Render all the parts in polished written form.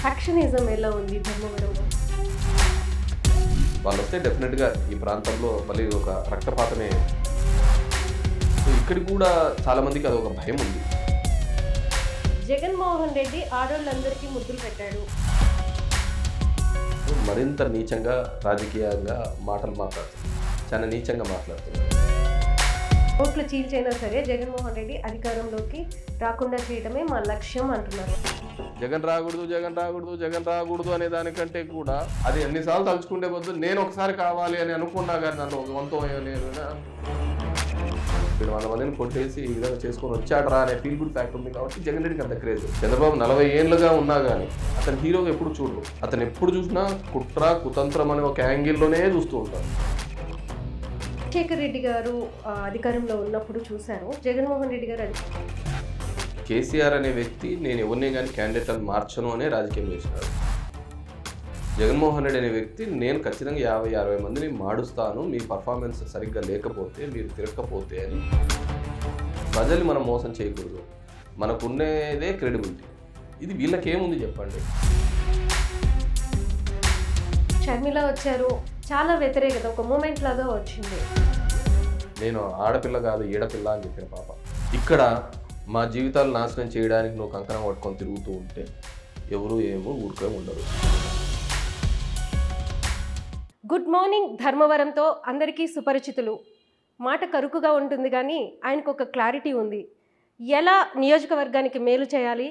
Factionism ఎలా ఉంది ధర్మవరంలో? వాళ్ళు వస్తే డెఫినెట్గా ఈ ప్రాంతంలో మళ్ళీ ఒక రక్తపాతమే. సో ఇక్కడికి కూడా చాలామందికి అది ఒక భయం ఉంది. జగన్మోహన్ రెడ్డి ఆడోళ్ళందరికీ ముద్దులు పెట్టాడు. మరింత నీచంగా రాజకీయంగా మాటలు మాట్లాడుతున్నారు, చాలా నీచంగా మాట్లాడుతున్నారు. ఓట్లు చీల్చైనా సరే జగన్మోహన్ రెడ్డి అధికారంలోకి రాకుండా చేయడమే మా లక్ష్యం అంటున్నారు. జగన్ రాకూడదు జగన్ రాకూడదు జగన్ రాకూడదు అనే దానికంటే కూడా అది ఎన్నిసార్లు తలుచుకుంటే వద్దు, నేను ఒకసారి కావాలి అని అనుకున్నా కానీ నన్ను ఒక వంతం అయ్యలేదు. 100 మందిని కొట్టేసి ఈ విధంగా చేసుకొని వచ్చాడరా అనే ఫీల్ గుడ్ ఫ్యాక్ట్ ఉంది కాబట్టి జగన్ రెడ్డికి అంత క్రేజ్. చంద్రబాబు 40 ఏళ్ళుగా ఉన్నా కానీ అతను హీరోగా ఎప్పుడు చూడరు. అతను ఎప్పుడు చూసినా కుట్ర కుతంత్రం అనే ఒక యాంగిల్లోనే చూస్తూ ఉంటారు. రాజశేఖర్ రెడ్డి గారు అధికారంలో ఉన్నప్పుడు చూశారు, జగన్మోహన్ రెడ్డి గారు కేసీఆర్ అనే వ్యక్తి నేను ఎవరినే కానీ క్యాండిడేట్ అని మార్చను అనే రాజకీయం చేసినాడు. జగన్మోహన్ రెడ్డి అనే వ్యక్తి నేను ఖచ్చితంగా 50-60 మందిని మాడుస్తాను, మీ పర్ఫార్మెన్స్ సరిగ్గా లేకపోతే మీరు తిరగకపోతే అని. ప్రజల్ని మనం మోసం చేయకూడదు, మనకున్నదే క్రెడిబిలిటీ. ఇది వీళ్ళకేముంది చెప్పండి. షర్మిల వచ్చారు, చాలా వ్యతిరేకత ఒక మూమెంట్ లాగా వచ్చింది. నేను ఆడపిల్ల కాదు ఈడపిల్ల అని చెప్పిన పాప. ఇక్కడ మా జీవితాలు నాశనం చేయడానికి నువ్వు కంకణం పట్టుకొని తిరుగుతూ ఉంటే ఎవరు ఏమో ఊరికే ఉండరు. గుడ్ మార్నింగ్ ధర్మవరంతో అందరికీ సుపరిచితులు. మాట కరుకుగా ఉంటుంది కానీ ఆయనకు ఒక క్లారిటీ ఉంది. ఎలా నియోజకవర్గానికి మేలు చేయాలి,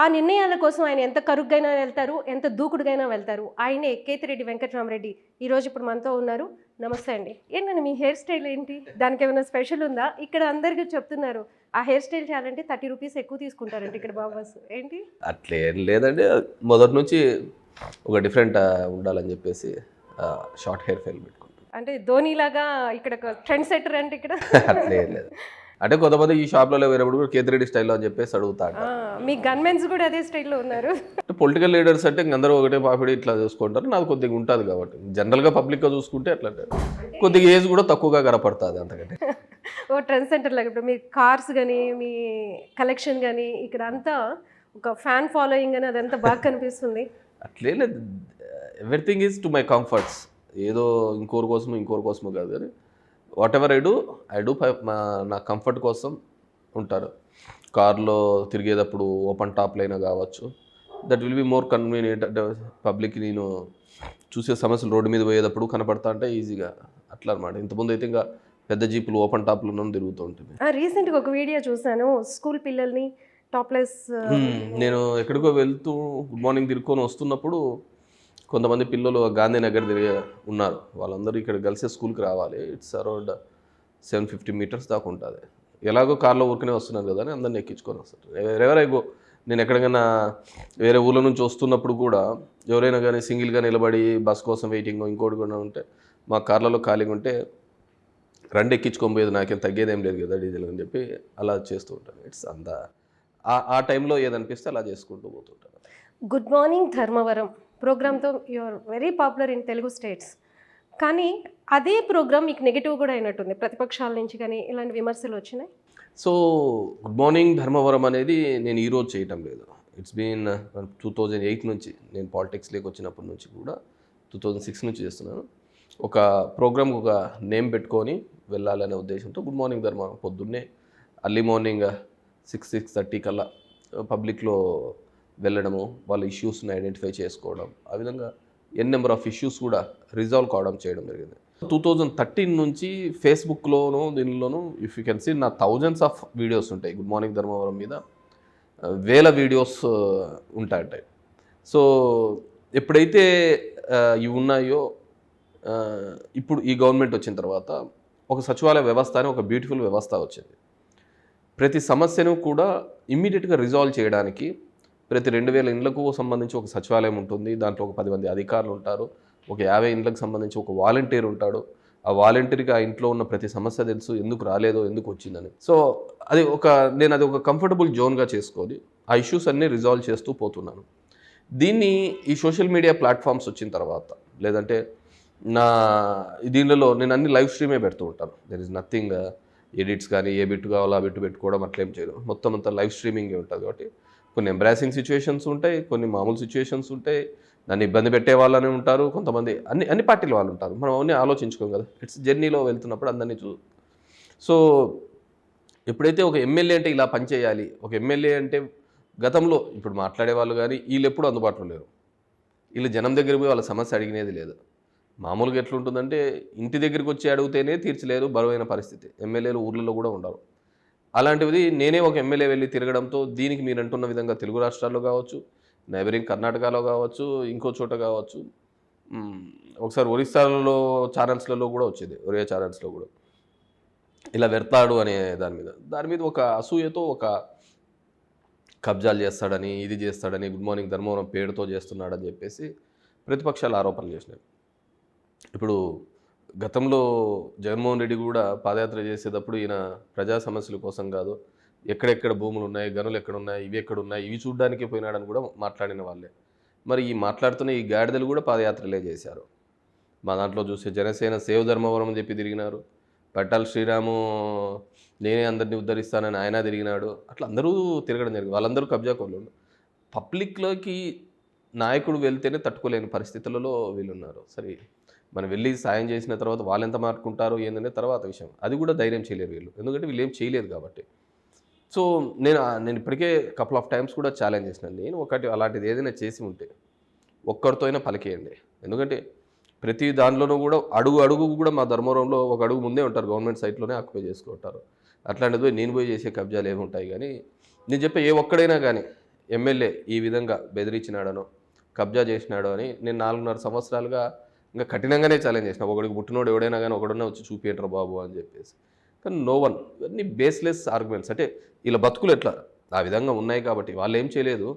ఆ నిర్ణయాల కోసం ఆయన ఎంత కరుగ్గైనా వెళ్తారు, ఎంత దూకుడుగైనా వెళ్తారు. ఆయనే కేతిరెడ్డి వెంకటరామరెడ్డి ఈరోజు ఇప్పుడు మనతో ఉన్నారు. నమస్తే అండి. ఏంటండి మీ హెయిర్ స్టైల్ ఏంటి? దానికి ఏమైనా స్పెషల్ ఉందా? ఇక్కడ అందరికీ చెప్తున్నారు ఆ హెయిర్ స్టైల్ చేయాలంటే 30 రూపీస్ ఎక్కువ తీసుకుంటారండి ఇక్కడ బాబాస్. ఏంటి అట్లేం లేదండి, మొదటి నుంచి ఒక డిఫరెంట్ ఉండాలని చెప్పేసి షార్ట్ హెయిర్ స్టైల్ పెట్టుకుంటాం. అంటే ధోనిలాగా ఇక్కడ ట్రెండ్ సెటర్ అంటే ఇక్కడ అట్లేం లేదు. అంటే కొంతమంది ఈ షాప్లలో వేరేప్పుడు కూడా కేతిరెడ్డి స్టైల్లో అని చెప్పేసి అడుగుతాడు. మీ గన్మెన్స్ కూడా అదే స్టైల్లో ఉన్నారు. అంటే పొలిటికల్ లీడర్స్ అంటే అందరూ ఒకటే పాపిడి ఇట్లా చూసుకుంటారు. నాకు కొద్దిగా ఉంటుంది కాబట్టి జనరల్గా పబ్లిక్గా చూసుకుంటే అట్లా కొద్దిగా ఏజ్ కూడా తక్కువగా కనపడుతుంది అంతకంటే. ఓ ట్రెండ్ సెంటర్ లాగా ఇప్పుడు మీ కార్స్ కానీ మీ కలెక్షన్ కానీ ఇక్కడ అంతా ఒక ఫ్యాన్ ఫాలోయింగ్ అని అదంతా బాగా కనిపిస్తుంది. అట్లే లేదు, everything is to my comforts. ఏదో ఇంకోరి కోసము కాదు కానీ వాట్ ఎవర్ ఐ డూ నా కంఫర్ట్ కోసం ఉంటారు. కార్లో తిరిగేటప్పుడు ఓపెన్ టాప్లో అయినా కావచ్చు, that will be more convenient. అంటే పబ్లిక్ నేను చూసే సమస్యలు రోడ్డు మీద పోయేటప్పుడు కనపడతా అంటే ఈజీగా అట్లా అనమాట. ఇంతకుముందు అయితే ఇంకా పెద్ద జీపులు ఓపెన్ టాప్లో తిరుగుతూ ఉంటుంది. రీసెంట్గా ఒక వీడియో చూసాను, స్కూల్ పిల్లల్ని టాప్లెస్. నేను ఎక్కడికో వెళ్తూ గుడ్ మార్నింగ్ తిరుక్కొని వస్తున్నప్పుడు కొంతమంది పిల్లలు గాంధీనగర్ ఉన్నారు. వాళ్ళందరూ ఇక్కడ కలిసే స్కూల్కి రావాలి. ఇట్స్ అరౌండ్ 750 మీటర్స్ దాకా ఉంటుంది. ఎలాగో కార్లో ఊరికనే వస్తున్నారు కదా అని అందరిని ఎక్కించుకొని వస్తారు. ఎవరైనా నేను ఎక్కడికైనా వేరే ఊళ్ళో నుంచి వస్తున్నప్పుడు కూడా ఎవరైనా కానీ సింగిల్గా నిలబడి బస్ కోసం వెయిటింగ్ ఇంకోటి కూడా ఉంటే మా కార్లలో ఖాళీగా ఉంటే రండి ఎక్కించుకొని పోయేది, నాకేం తగ్గేదేం లేదు కదా డీజిల్ అని చెప్పి అలా చేస్తూ ఉంటాను. ఇట్స్ అంత ఆ టైంలో ఏదనిపిస్తే అలా చేసుకుంటూ పోతుంటాను. గుడ్ మార్నింగ్ ధర్మవరం ప్రోగ్రామ్తో you are very popular in Telugu states. కానీ అదే ప్రోగ్రామ్ మీకు నెగిటివ్ కూడా అయినట్టుంది, ప్రతిపక్షాల నుంచి కానీ ఇలాంటి విమర్శలు వచ్చినాయి. సో గుడ్ మార్నింగ్ ధర్మవరం అనేది నేను ఈరోజు చేయటం లేదు. ఇట్స్ బీన్ 2008 నుంచి, నేను పాలిటిక్స్లోకి వచ్చినప్పటి నుంచి కూడా 2006 నుంచి చేస్తున్నాను. ఒక ప్రోగ్రామ్కి ఒక నేమ్ పెట్టుకొని వెళ్ళాలనే ఉద్దేశంతో గుడ్ మార్నింగ్ ధర్మవరం పొద్దున్నే అర్లీ మార్నింగ్ 6-6:30 కల్లా పబ్లిక్లో వెళ్ళడము, వాళ్ళ ఇష్యూస్ని ఐడెంటిఫై చేసుకోవడం, ఆ విధంగా నెంబర్ ఆఫ్ ఇష్యూస్ కూడా రిజాల్వ్ కావడం చేయడం జరిగింది. 2013 నుంచి ఫేస్బుక్లోనూ దీనిలోనూ ఇఫ్ యూ కెన్ సీ నా థౌజండ్స్ ఆఫ్ వీడియోస్ ఉంటాయి. గుడ్ మార్నింగ్ ధర్మవరం మీద వేల వీడియోస్ ఉంటాయి. సో ఎప్పుడైతే ఇవి ఉన్నాయో, ఇప్పుడు ఈ గవర్నమెంట్ వచ్చిన తర్వాత ఒక సచివాలయ వ్యవస్థ అని ఒక బ్యూటిఫుల్ వ్యవస్థ వచ్చింది. ప్రతి సమస్యను కూడా ఇమ్మీడియట్గా రిజాల్వ్ చేయడానికి ప్రతి 2000 ఇండ్లకు సంబంధించి ఒక సచివాలయం ఉంటుంది. దాంట్లో ఒక 10 మంది అధికారులు ఉంటారు. ఒక 50 ఇండ్లకు సంబంధించి ఒక వాలంటీర్ ఉంటాడు. ఆ వాలంటీర్కి ఆ ఇంట్లో ఉన్న ప్రతి సమస్య తెలుసు, ఎందుకు రాలేదో ఎందుకు వచ్చిందని. సో నేను అది ఒక కంఫర్టబుల్ జోన్గా చేసుకొని ఆ ఇష్యూస్ అన్నీ రిజాల్వ్ చేస్తూ పోతున్నాను. దీన్ని ఈ సోషల్ మీడియా ప్లాట్ఫామ్స్ వచ్చిన తర్వాత, లేదంటే దీనిలో నేను అన్ని లైవ్ స్ట్రీమే పెడుతూ ఉంటాను. దెర్ ఇస్ నథింగ్ ఎడిట్స్ కానీ ఏ బిట్ కావాలో ఆ బిట్ పెట్టుకోవడం అట్లేం చేయడం, మొత్తం అంతా లైవ్ స్ట్రీమింగే ఉంటుంది. కాబట్టి కొన్ని ఎంబ్రాసింగ్ సిచ్యువేషన్స్ ఉంటాయి, కొన్ని మామూలు సిచ్యువేషన్స్ ఉంటాయి, నన్ను ఇబ్బంది పెట్టే వాళ్ళని ఉంటారు, కొంతమంది అన్ని పార్టీల వాళ్ళు ఉంటారు. మనం అవన్నీ ఆలోచించుకోం కదా. ఇట్స్ జర్నీలో వెళ్తున్నప్పుడు అందరినీ సో ఎప్పుడైతే ఒక ఎమ్మెల్యే అంటే ఇలా పనిచేయాలి, ఒక ఎమ్మెల్యే అంటే గతంలో ఇప్పుడు మాట్లాడే వాళ్ళు కానీ వీళ్ళు ఎప్పుడు అందుబాటులో లేరు. వీళ్ళు జనం దగ్గర పోయి వాళ్ళ సమస్య అడిగినది లేదు. మామూలుగా ఎట్లుంటుందంటే ఇంటి దగ్గరికి వచ్చి అడిగితేనే తీర్చలేరు, బరువైన పరిస్థితి. ఎమ్మెల్యేలు ఊర్లలో కూడా ఉండరు. అలాంటిది నేనే ఒక ఎమ్మెల్యే వెళ్ళి తిరగడంతో దీనికి మీరు అంటున్న విధంగా తెలుగు రాష్ట్రాల్లో కావచ్చు, నైబరింగ్ కర్ణాటకలో కావచ్చు, ఇంకో చోట కావచ్చు, ఒకసారి ఒరిస్సాలో ఛానల్స్లలో కూడా వచ్చేది, ఒరియా ఛానల్స్లో కూడా ఇలా వెళ్తాడు అనే దాని మీద ఒక అసూయతో ఒక కబ్జాలు చేస్తాడని, ఇది చేస్తాడని, గుడ్ మార్నింగ్ ధర్మవరం పేరుతో చేస్తున్నాడని చెప్పేసి ప్రతిపక్షాలు ఆరోపణలు చేసినాయి. ఇప్పుడు గతంలో జగన్మోహన్ రెడ్డి కూడా పాదయాత్ర చేసేటప్పుడు ఈయన ప్రజా సమస్యల కోసం కాదు, ఎక్కడెక్కడ భూములు ఉన్నాయి, గనులు ఎక్కడున్నాయి, ఇవి ఎక్కడున్నాయి, ఇవి చూడడానికి పోయినాడని కూడా మాట్లాడిన వాళ్ళే. మరి ఈ మాట్లాడుతున్న ఈ గాడిదలు కూడా పాదయాత్రలే చేశారు. మా దాంట్లో చూస్తే జనసేన సేవ్ ధర్మవరం అని చెప్పి తిరిగినారు, పట్టాల శ్రీరాము నేనే అందరినీ ఉద్ధరిస్తానని ఆయన తిరిగినాడు. అట్లా అందరూ తిరగడం జరిగింది. వాళ్ళందరూ కబ్జా కోళ్ళు. పబ్లిక్లోకి నాయకుడు వెళ్తేనే తట్టుకోలేని పరిస్థితులలో వీళ్ళున్నారు. సరే, మనం వెళ్ళి సాయం చేసిన తర్వాత వాళ్ళు ఎంత మార్చుకుంటారో ఏంటనే తర్వాత విషయం. అది కూడా ధైర్యం చేయలేరు వీళ్ళు, ఎందుకంటే వీళ్ళు ఏం చేయలేదు కాబట్టి. సో నేను ఇప్పటికే కపుల్ ఆఫ్ టైమ్స్ కూడా ఛాలెంజ్ చేసినాను. నేను ఒకటి అలాంటిది ఏదైనా చేసి ఉంటే ఒక్కరితో అయినా పలికేయండి. ఎందుకంటే ప్రతి దానిలోనూ కూడా అడుగు కూడా మా ధర్మవరంలో ఒక అడుగు ముందే ఉంటారు, గవర్నమెంట్ సైట్లోనే ఆక్యుపై చేసుకుంటారు. అట్లాంటిది నేను పోయి చేసే కబ్జాలు ఏముంటాయి. కానీ నేను చెప్పే ఏ ఒక్కడైనా కానీ ఎమ్మెల్యే ఈ విధంగా బెదిరించినాడనో కబ్జా చేసినాడో అని నేను 4.5 సంవత్సరాలుగా ఇంకా కఠినంగానే ఛాలెంజ్ చేసిన. ఒకడికి పుట్టినోడు ఎవడైనా కానీ ఒకడన్నా వచ్చి చూపించరు బాబు అని చెప్పేసి. కానీ నో వన్. ఇవన్నీ బేస్లెస్ ఆర్గ్యుమెంట్స్. అంటే వీళ్ళ బతుకులు ఎట్లా ఆ విధంగా ఉన్నాయి కాబట్టి వాళ్ళు ఏం చేయలేదు,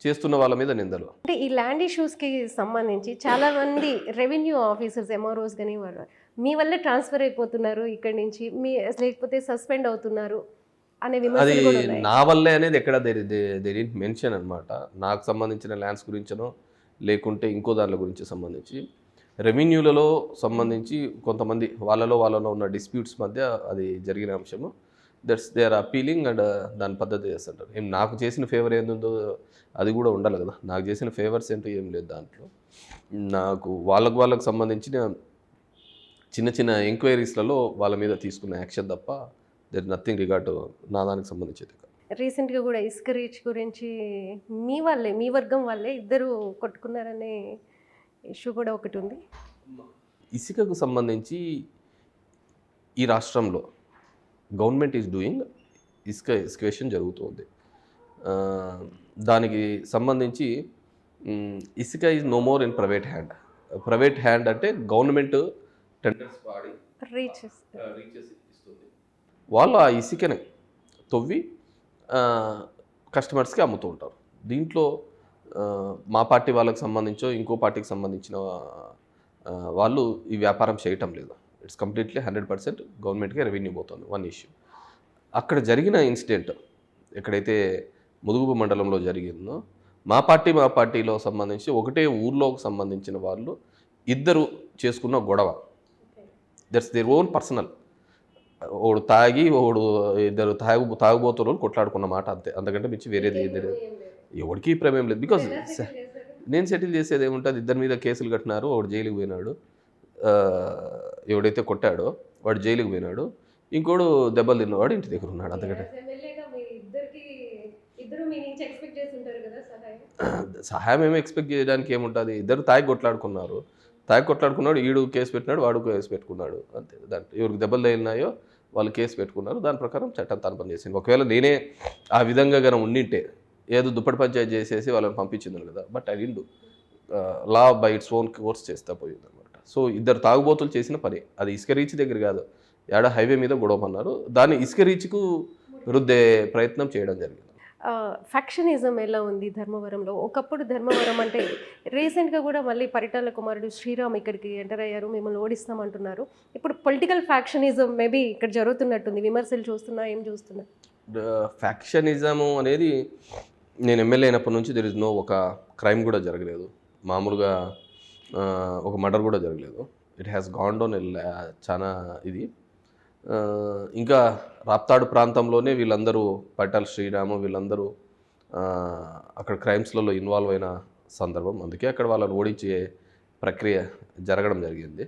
చేస్తున్న వాళ్ళ మీద నిందలు. అంటే ఈ ల్యాండ్ ఇష్యూస్కి సంబంధించి చాలామంది రెవెన్యూ ఆఫీసర్స్, ఎంఆర్ఓస్ కానీ మీ వల్లే ట్రాన్స్ఫర్ అయిపోతున్నారు ఇక్కడి నుంచి, లేకపోతే సస్పెండ్ అవుతున్నారు అనే అది విమర్శలు కూడా ఉన్నాయి. నా వల్లే అనేది ఎక్కడ మెన్షన్ అనమాట. నాకు సంబంధించిన ల్యాండ్స్ గురించనో లేకుంటే ఇంకో దానిల గురించి సంబంధించి రెవెన్యూలలో సంబంధించి కొంతమంది వాళ్ళలో ఉన్న డిస్ప్యూట్స్ మధ్య అది జరిగిన అంశము. దే ఆర్ అపీలింగ్ అండ్ దాని పద్ధతి చేస్తుంటారు. ఏం నాకు చేసిన ఫేవర్ ఏందో అది కూడా ఉండాలి కదా. నాకు చేసిన ఫేవర్స్ ఏంటో ఏం లేదు దాంట్లో. నాకు వాళ్ళకు సంబంధించిన చిన్న ఎంక్వైరీస్లలో వాళ్ళ మీద తీసుకున్న యాక్షన్ తప్ప దర్ నథింగ్ రిగార్డ్ నా దానికి సంబంధించేది. రీసెంట్గా కూడా ఇసుక రీచ్ గురించి మీ వర్గం వాళ్ళే ఇద్దరు కొట్టుకున్నారనే ఇష్యూ కూడా ఒకటి ఉంది. ఇసుకకు సంబంధించి ఈ రాష్ట్రంలో గవర్నమెంట్ ఈజ్ డూయింగ్ ఎక్స్కవేషన్ జరుగుతుంది. దానికి సంబంధించి ఇసుక is no more in private hand. Private hand అంటే గవర్నమెంట్ టెండర్స్ వాడి రీచెస్ ఇస్తుంది. వాళ్ళు ఆ ఇసుకని తవ్వి కస్టమర్స్కి అమ్ముతూ ఉంటారు. దీంట్లో మా పార్టీ వాళ్ళకి సంబంధించో ఇంకో పార్టీకి సంబంధించిన వాళ్ళు ఈ వ్యాపారం చేయటం లేదు. ఇట్స్ కంప్లీట్లీ 100% గవర్నమెంట్కి రెవెన్యూ పోతుంది. One issue. అక్కడ జరిగిన ఇన్సిడెంట్ ఎక్కడైతే ముదుగుబు మండలంలో జరిగిందో మా పార్టీలో సంబంధించి ఒకటే ఊర్లోకి సంబంధించిన వాళ్ళు ఇద్దరు చేసుకున్న గొడవ. That's their own personal. ఒకడు తాగి ఇద్దరు తాగుబోతులు కొట్లాడుకున్న మాట అంతే. అంతకంటే మించి వేరేది ఏం లేదు. ఎవరికి ప్రమేయం లేదు. బికాజ్ నేను సెటిల్ చేసేది ఏముంటుంది, ఇద్దరి మీద కేసులు కట్టినారు, వాడు జైలుకి పోయినాడు, ఎవడైతే కొట్టాడో వాడు జైలుకి పోయినాడు, ఇంకోడు దెబ్బలు తిన్నవాడు ఇంటి దగ్గర ఉన్నాడు. అంతకంటే సహాయం ఏమో ఎక్స్పెక్ట్ చేయడానికి ఏముంటుంది. ఇద్దరు తాగి కొట్లాడుకున్నాడు, ఈడు కేసు పెట్టినాడు, వాడు కేసు పెట్టుకున్నాడు, అంతే. దాంట్లో ఎవరికి దెబ్బలు తగిలినాయో వాళ్ళు కేసు పెట్టుకున్నారు. దాని ప్రకారం చట్టం తన పని చేసింది. ఒకవేళ నేనే ఆ విధంగా కనుక ఉండింటే ఏదో దుప్పటి పంచాయతీ చేసేసి వాళ్ళని పంపించింది కదా. But I wind law by its own course చేస్తా పోయింది అనమాట. సో ఇద్దరు తాగుబోతులు చేసిన పని అది. ఇసుక రీచ్ దగ్గర కాదు, ఏడ హైవే మీద గొడవ అన్నారు. దాన్ని ఇసుక రీచ్కు రుద్దే ప్రయత్నం చేయడం జరిగింది. ఫ్యాక్షనిజం ఎలా ఉంది ధర్మవరంలో? ఒకప్పుడు ధర్మవరం అంటే రీసెంట్గా కూడా మళ్ళీ పరిటాల కుమారుడు శ్రీరామ్ ఇక్కడికి ఎంటర్ అయ్యారు, మిమ్మల్ని ఓడిస్తామంటున్నారు. ఇప్పుడు పొలిటికల్ ఫ్యాక్షనిజం మేబీ ఇక్కడ జరుగుతున్నట్టుంది. విమర్శలు చూస్తున్నా, ఏం చూస్తున్నా? ఫ్యాక్షనిజము అనేది నేను ఎమ్మెల్యే అయినప్పటి నుంచి దెర్ ఇస్ నో ఒక క్రైమ్ కూడా జరగలేదు, మామూలుగా ఒక మర్డర్ కూడా జరగలేదు. ఇట్ హ్యాస్ గాన్ డౌన్ చాలా ఇది. ఇంకా రాప్తాడు ప్రాంతంలోనే వీళ్ళందరూ పట్టాల శ్రీరాము వీళ్ళందరూ అక్కడ క్రైమ్స్లలో ఇన్వాల్వ్ అయిన సందర్భం. అందుకే అక్కడ వాళ్ళని ఓడించే ప్రక్రియ జరగడం జరిగింది.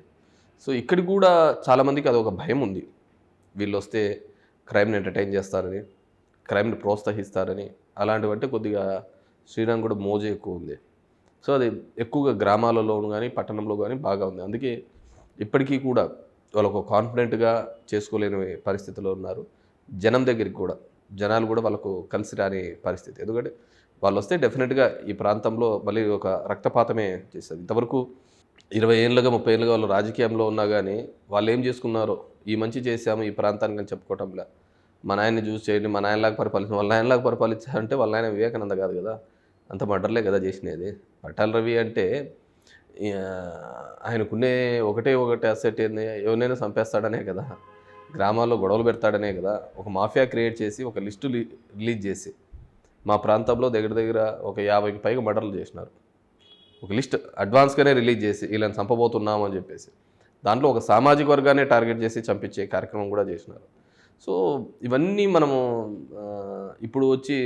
సో ఇక్కడికి కూడా చాలామందికి అదొక భయం ఉంది. వీళ్ళు వస్తే క్రైమ్ని ఎంటర్టైన్ చేస్తారని, క్రైమ్ని ప్రోత్సహిస్తారని. అలాంటివంటే కొద్దిగా శ్రీరామ్ కూడా మోజు ఎక్కువ ఉంది. సో అది ఎక్కువగా గ్రామాలలోను కానీ పట్టణంలో కానీ బాగా ఉంది. అందుకే ఇప్పటికీ కూడా వాళ్ళకు కాన్ఫిడెంట్గా చేసుకోలేని పరిస్థితిలో ఉన్నారు. జనం దగ్గరికి కూడా జనాలు కూడా వాళ్ళకు కలిసి రాని పరిస్థితి. ఎందుకంటే వాళ్ళు వస్తే డెఫినెట్గా ఈ ప్రాంతంలో మళ్ళీ ఒక రక్తపాతమే చేస్తుంది. ఇంతవరకు 20 ఏళ్ళుగా 30 ఏళ్ళుగా వాళ్ళు రాజకీయంలో ఉన్నా కానీ వాళ్ళు ఏం చేసుకున్నారో ఈ మంచి చేశాము ఈ ప్రాంతానికి అని చెప్పుకోవటంలా. మా నాయన్ని చూసి చేయండి, మా నాయనలాగా పరిపాలించారు. వాళ్ళ నాయనలాగా పరిపాలించారంటే వాళ్ళ నాయన వివేకానంద కాదు కదా, అంత మర్డర్లే కదా చేసినది. పట్టాల రవి అంటే ఆయనకున్నే ఒకటే అసెట్ ఏంది, ఎవరినైనా చంపేస్తాడనే కదా, గ్రామాల్లో గొడవలు పెడతాడనే కదా. ఒక మాఫియా క్రియేట్ చేసి ఒక లిస్టు రిలీజ్ చేసి మా ప్రాంతంలో దగ్గర దగ్గర ఒక 50కి పైగా మర్డర్లు చేసినారు. ఒక లిస్ట్ అడ్వాన్స్గానే రిలీజ్ చేసి వీళ్ళని చంపబోతున్నాము అని చెప్పేసి దాంట్లో ఒక సామాజిక వర్గాన్ని టార్గెట్ చేసి చంపించే కార్యక్రమం కూడా చేసినారు. సో ఇవన్నీ మనము ఇప్పుడు వచ్చి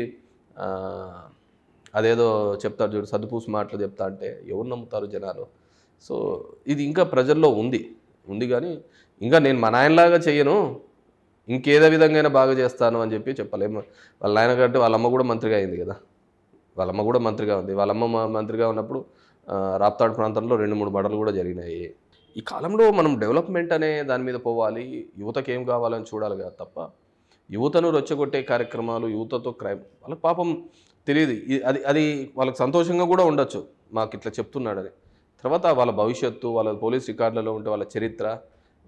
అదేదో చెప్తారు చూడు, సర్దుపూసి మాటలు చెప్తా అంటే ఎవరు నమ్ముతారు జనాలు. సో ఇది ఇంకా ప్రజల్లో ఉంది కానీ ఇంకా నేను మా నాయనలాగా చేయను, ఇంకేదో విధంగా బాగా చేస్తాను అని చెప్పి చెప్పలేము. వాళ్ళ నాయన కంటే వాళ్ళమ్మ కూడా మంత్రిగా అయింది కదా, వాళ్ళమ్మ కూడా మంత్రిగా ఉంది. వాళ్ళమ్మ మంత్రిగా ఉన్నప్పుడు రాప్తాడు ప్రాంతంలో 2-3 మర్డర్లు కూడా జరిగినాయి. ఈ కాలంలో మనం డెవలప్మెంట్ అనే దాని మీద పోవాలి, యువతకి ఏం కావాలని చూడాలి కదా తప్ప యువతను రెచ్చగొట్టే కార్యక్రమాలు, యువతతో క్రైమ్ వాళ్ళకి పాపం తెలియదు. అది వాళ్ళకి సంతోషంగా కూడా ఉండొచ్చు మాకు ఇట్లా చెప్తున్నాడని. తర్వాత వాళ్ళ భవిష్యత్తు, వాళ్ళ పోలీస్ రికార్డులలో ఉంటే వాళ్ళ చరిత్ర,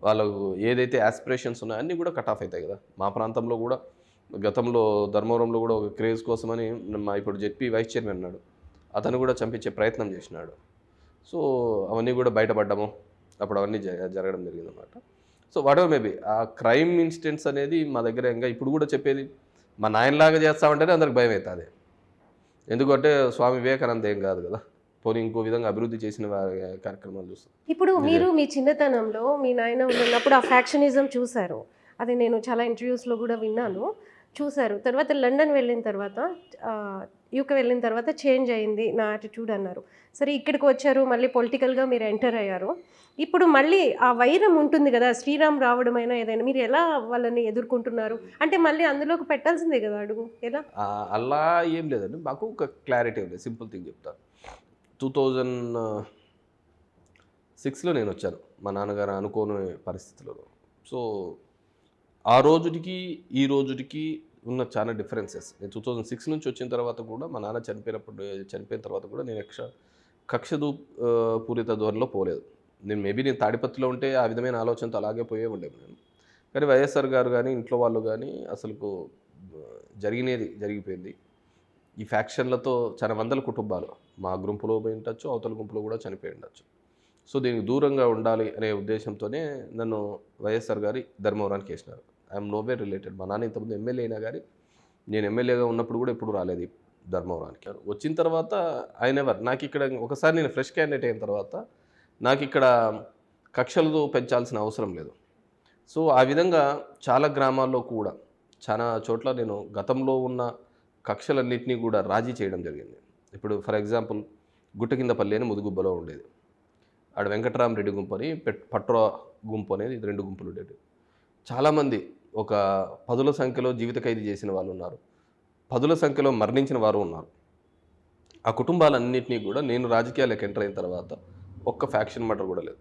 వాళ్ళకు ఏదైతే యాస్పిరేషన్స్ ఉన్నాయో అన్నీ కూడా కట్ ఆఫ్ అవుతాయి కదా. మా ప్రాంతంలో కూడా గతంలో ధర్మవరంలో కూడా ఒక క్రేజ్ కోసమని మా ఇప్పుడు జెడ్పీ వైస్ చైర్మన్ అన్నాడు, అతను కూడా చంపించే ప్రయత్నం చేసినాడు. సో అవన్నీ కూడా బయటపడ్డాము, అప్పుడు అవన్నీ జరగడం జరిగిందన్నమాట. సో వాట్ ఎవర్ మేబీ ఆ క్రైమ్ ఇన్సిడెంట్స్ అనేది మా దగ్గర ఇంకా ఇప్పుడు కూడా చెప్పేది మా నాయనలాగా చేస్తామంటేనే అందరికి భయం అవుతుంది. ఎందుకంటే స్వామి వివేకానంద ఏం కాదు కదా, పోనీ ఇంకో విధంగా అభివృద్ధి చేసిన కార్యక్రమాలు చూస్తాం. ఇప్పుడు మీరు మీ చిన్నతనంలో మీ నాయన ఉన్నప్పుడు ఆ ఫ్యాక్షనిజం చూశారు, అది నేను చాలా ఇంటర్వ్యూస్లో కూడా విన్నాను, చూశారు. తర్వాత లండన్ వెళ్ళిన తర్వాత యూకే వెళ్ళిన తర్వాత చేంజ్ అయింది నా యాటిట్యూడ్ అన్నారు. సరే ఇక్కడికి వచ్చారు, మళ్ళీ పొలిటికల్గా మీరు ఎంటర్ అయ్యారు. ఇప్పుడు మళ్ళీ ఆ వైరం ఉంటుంది కదా, శ్రీరామ్ రావడమైనా ఏదైనా మీరు ఎలా వాళ్ళని ఎదుర్కొంటున్నారు? అంటే మళ్ళీ అందులోకి పెట్టాల్సిందే కదా అడుగు, ఎలా? అలా ఏం లేదండి, మాకు ఒక క్లారిటీ ఉంది. సింపుల్ థింగ్ చెప్తా. 2006లో నేను వచ్చాను మా నాన్నగారు అనుకోని పరిస్థితులలో. సో ఆ రోజుకి ఈ రోజుకి ఉన్న చాలా డిఫరెన్సెస్. నేను 2006 నుంచి వచ్చిన తర్వాత కూడా మా నాన్న చనిపోయిన తర్వాత కూడా నేను పూరిత ధోరణిలో పోలేదు. నేను తాడిపత్రిలో ఉంటే ఆ విధమైన ఆలోచనతో అలాగే పోయే ఉండేవి నేను. కానీ వైఎస్ఆర్ గారు కానీ ఇంట్లో వాళ్ళు కానీ అసలుకు జరిగిపోయింది. ఈ ఫ్యాక్షన్లతో చాలా వందల కుటుంబాలు మా గుంపులో పోయి ఉండొచ్చు, అవతల గుంపులో కూడా చనిపోయి ఉండొచ్చు. సో దీనికి దూరంగా ఉండాలి అనే ఉద్దేశంతోనే నన్ను వైఎస్ఆర్ గారి ధర్మవరానికి వేసినారు. I'm nowhere related. మా నాన్న ఇంతకుముందు ఎమ్మెల్యే అయినా కానీ నేను ఎమ్మెల్యేగా ఉన్నప్పుడు కూడా ఎప్పుడు రాలేదు ధర్మవరానికి. వచ్చిన తర్వాత నాకు ఇక్కడ ఒకసారి నేను ఫ్రెష్ క్యాండిడేట్ అయిన తర్వాత నాకు ఇక్కడ కక్షలు పెంచాల్సిన అవసరం లేదు. సో ఆ విధంగా చాలా గ్రామాల్లో కూడా చాలా చోట్ల నేను గతంలో ఉన్న కక్షలన్నింటినీ కూడా రాజీ చేయడం జరిగింది. ఇప్పుడు ఫర్ ఎగ్జాంపుల్ గుట్టకిందపల్లి అని ముదుగుబ్బలో ఉండేది, ఆడ వెంకటరామరెడ్డి గుంపు అని పట్ర గుంపు అనేది 2 గుంపులు ఉండేవి. చాలామంది ఒక 10ల సంఖ్యలో జీవిత ఖైదీ చేసిన వాళ్ళు ఉన్నారు, 10ల సంఖ్యలో మరణించిన వారు ఉన్నారు. ఆ కుటుంబాలన్నింటినీ కూడా నేను రాజకీయాలకు ఎంటర్ అయిన తర్వాత ఒక్క ఫ్యాక్షన్ మర్డర్ కూడా లేదు.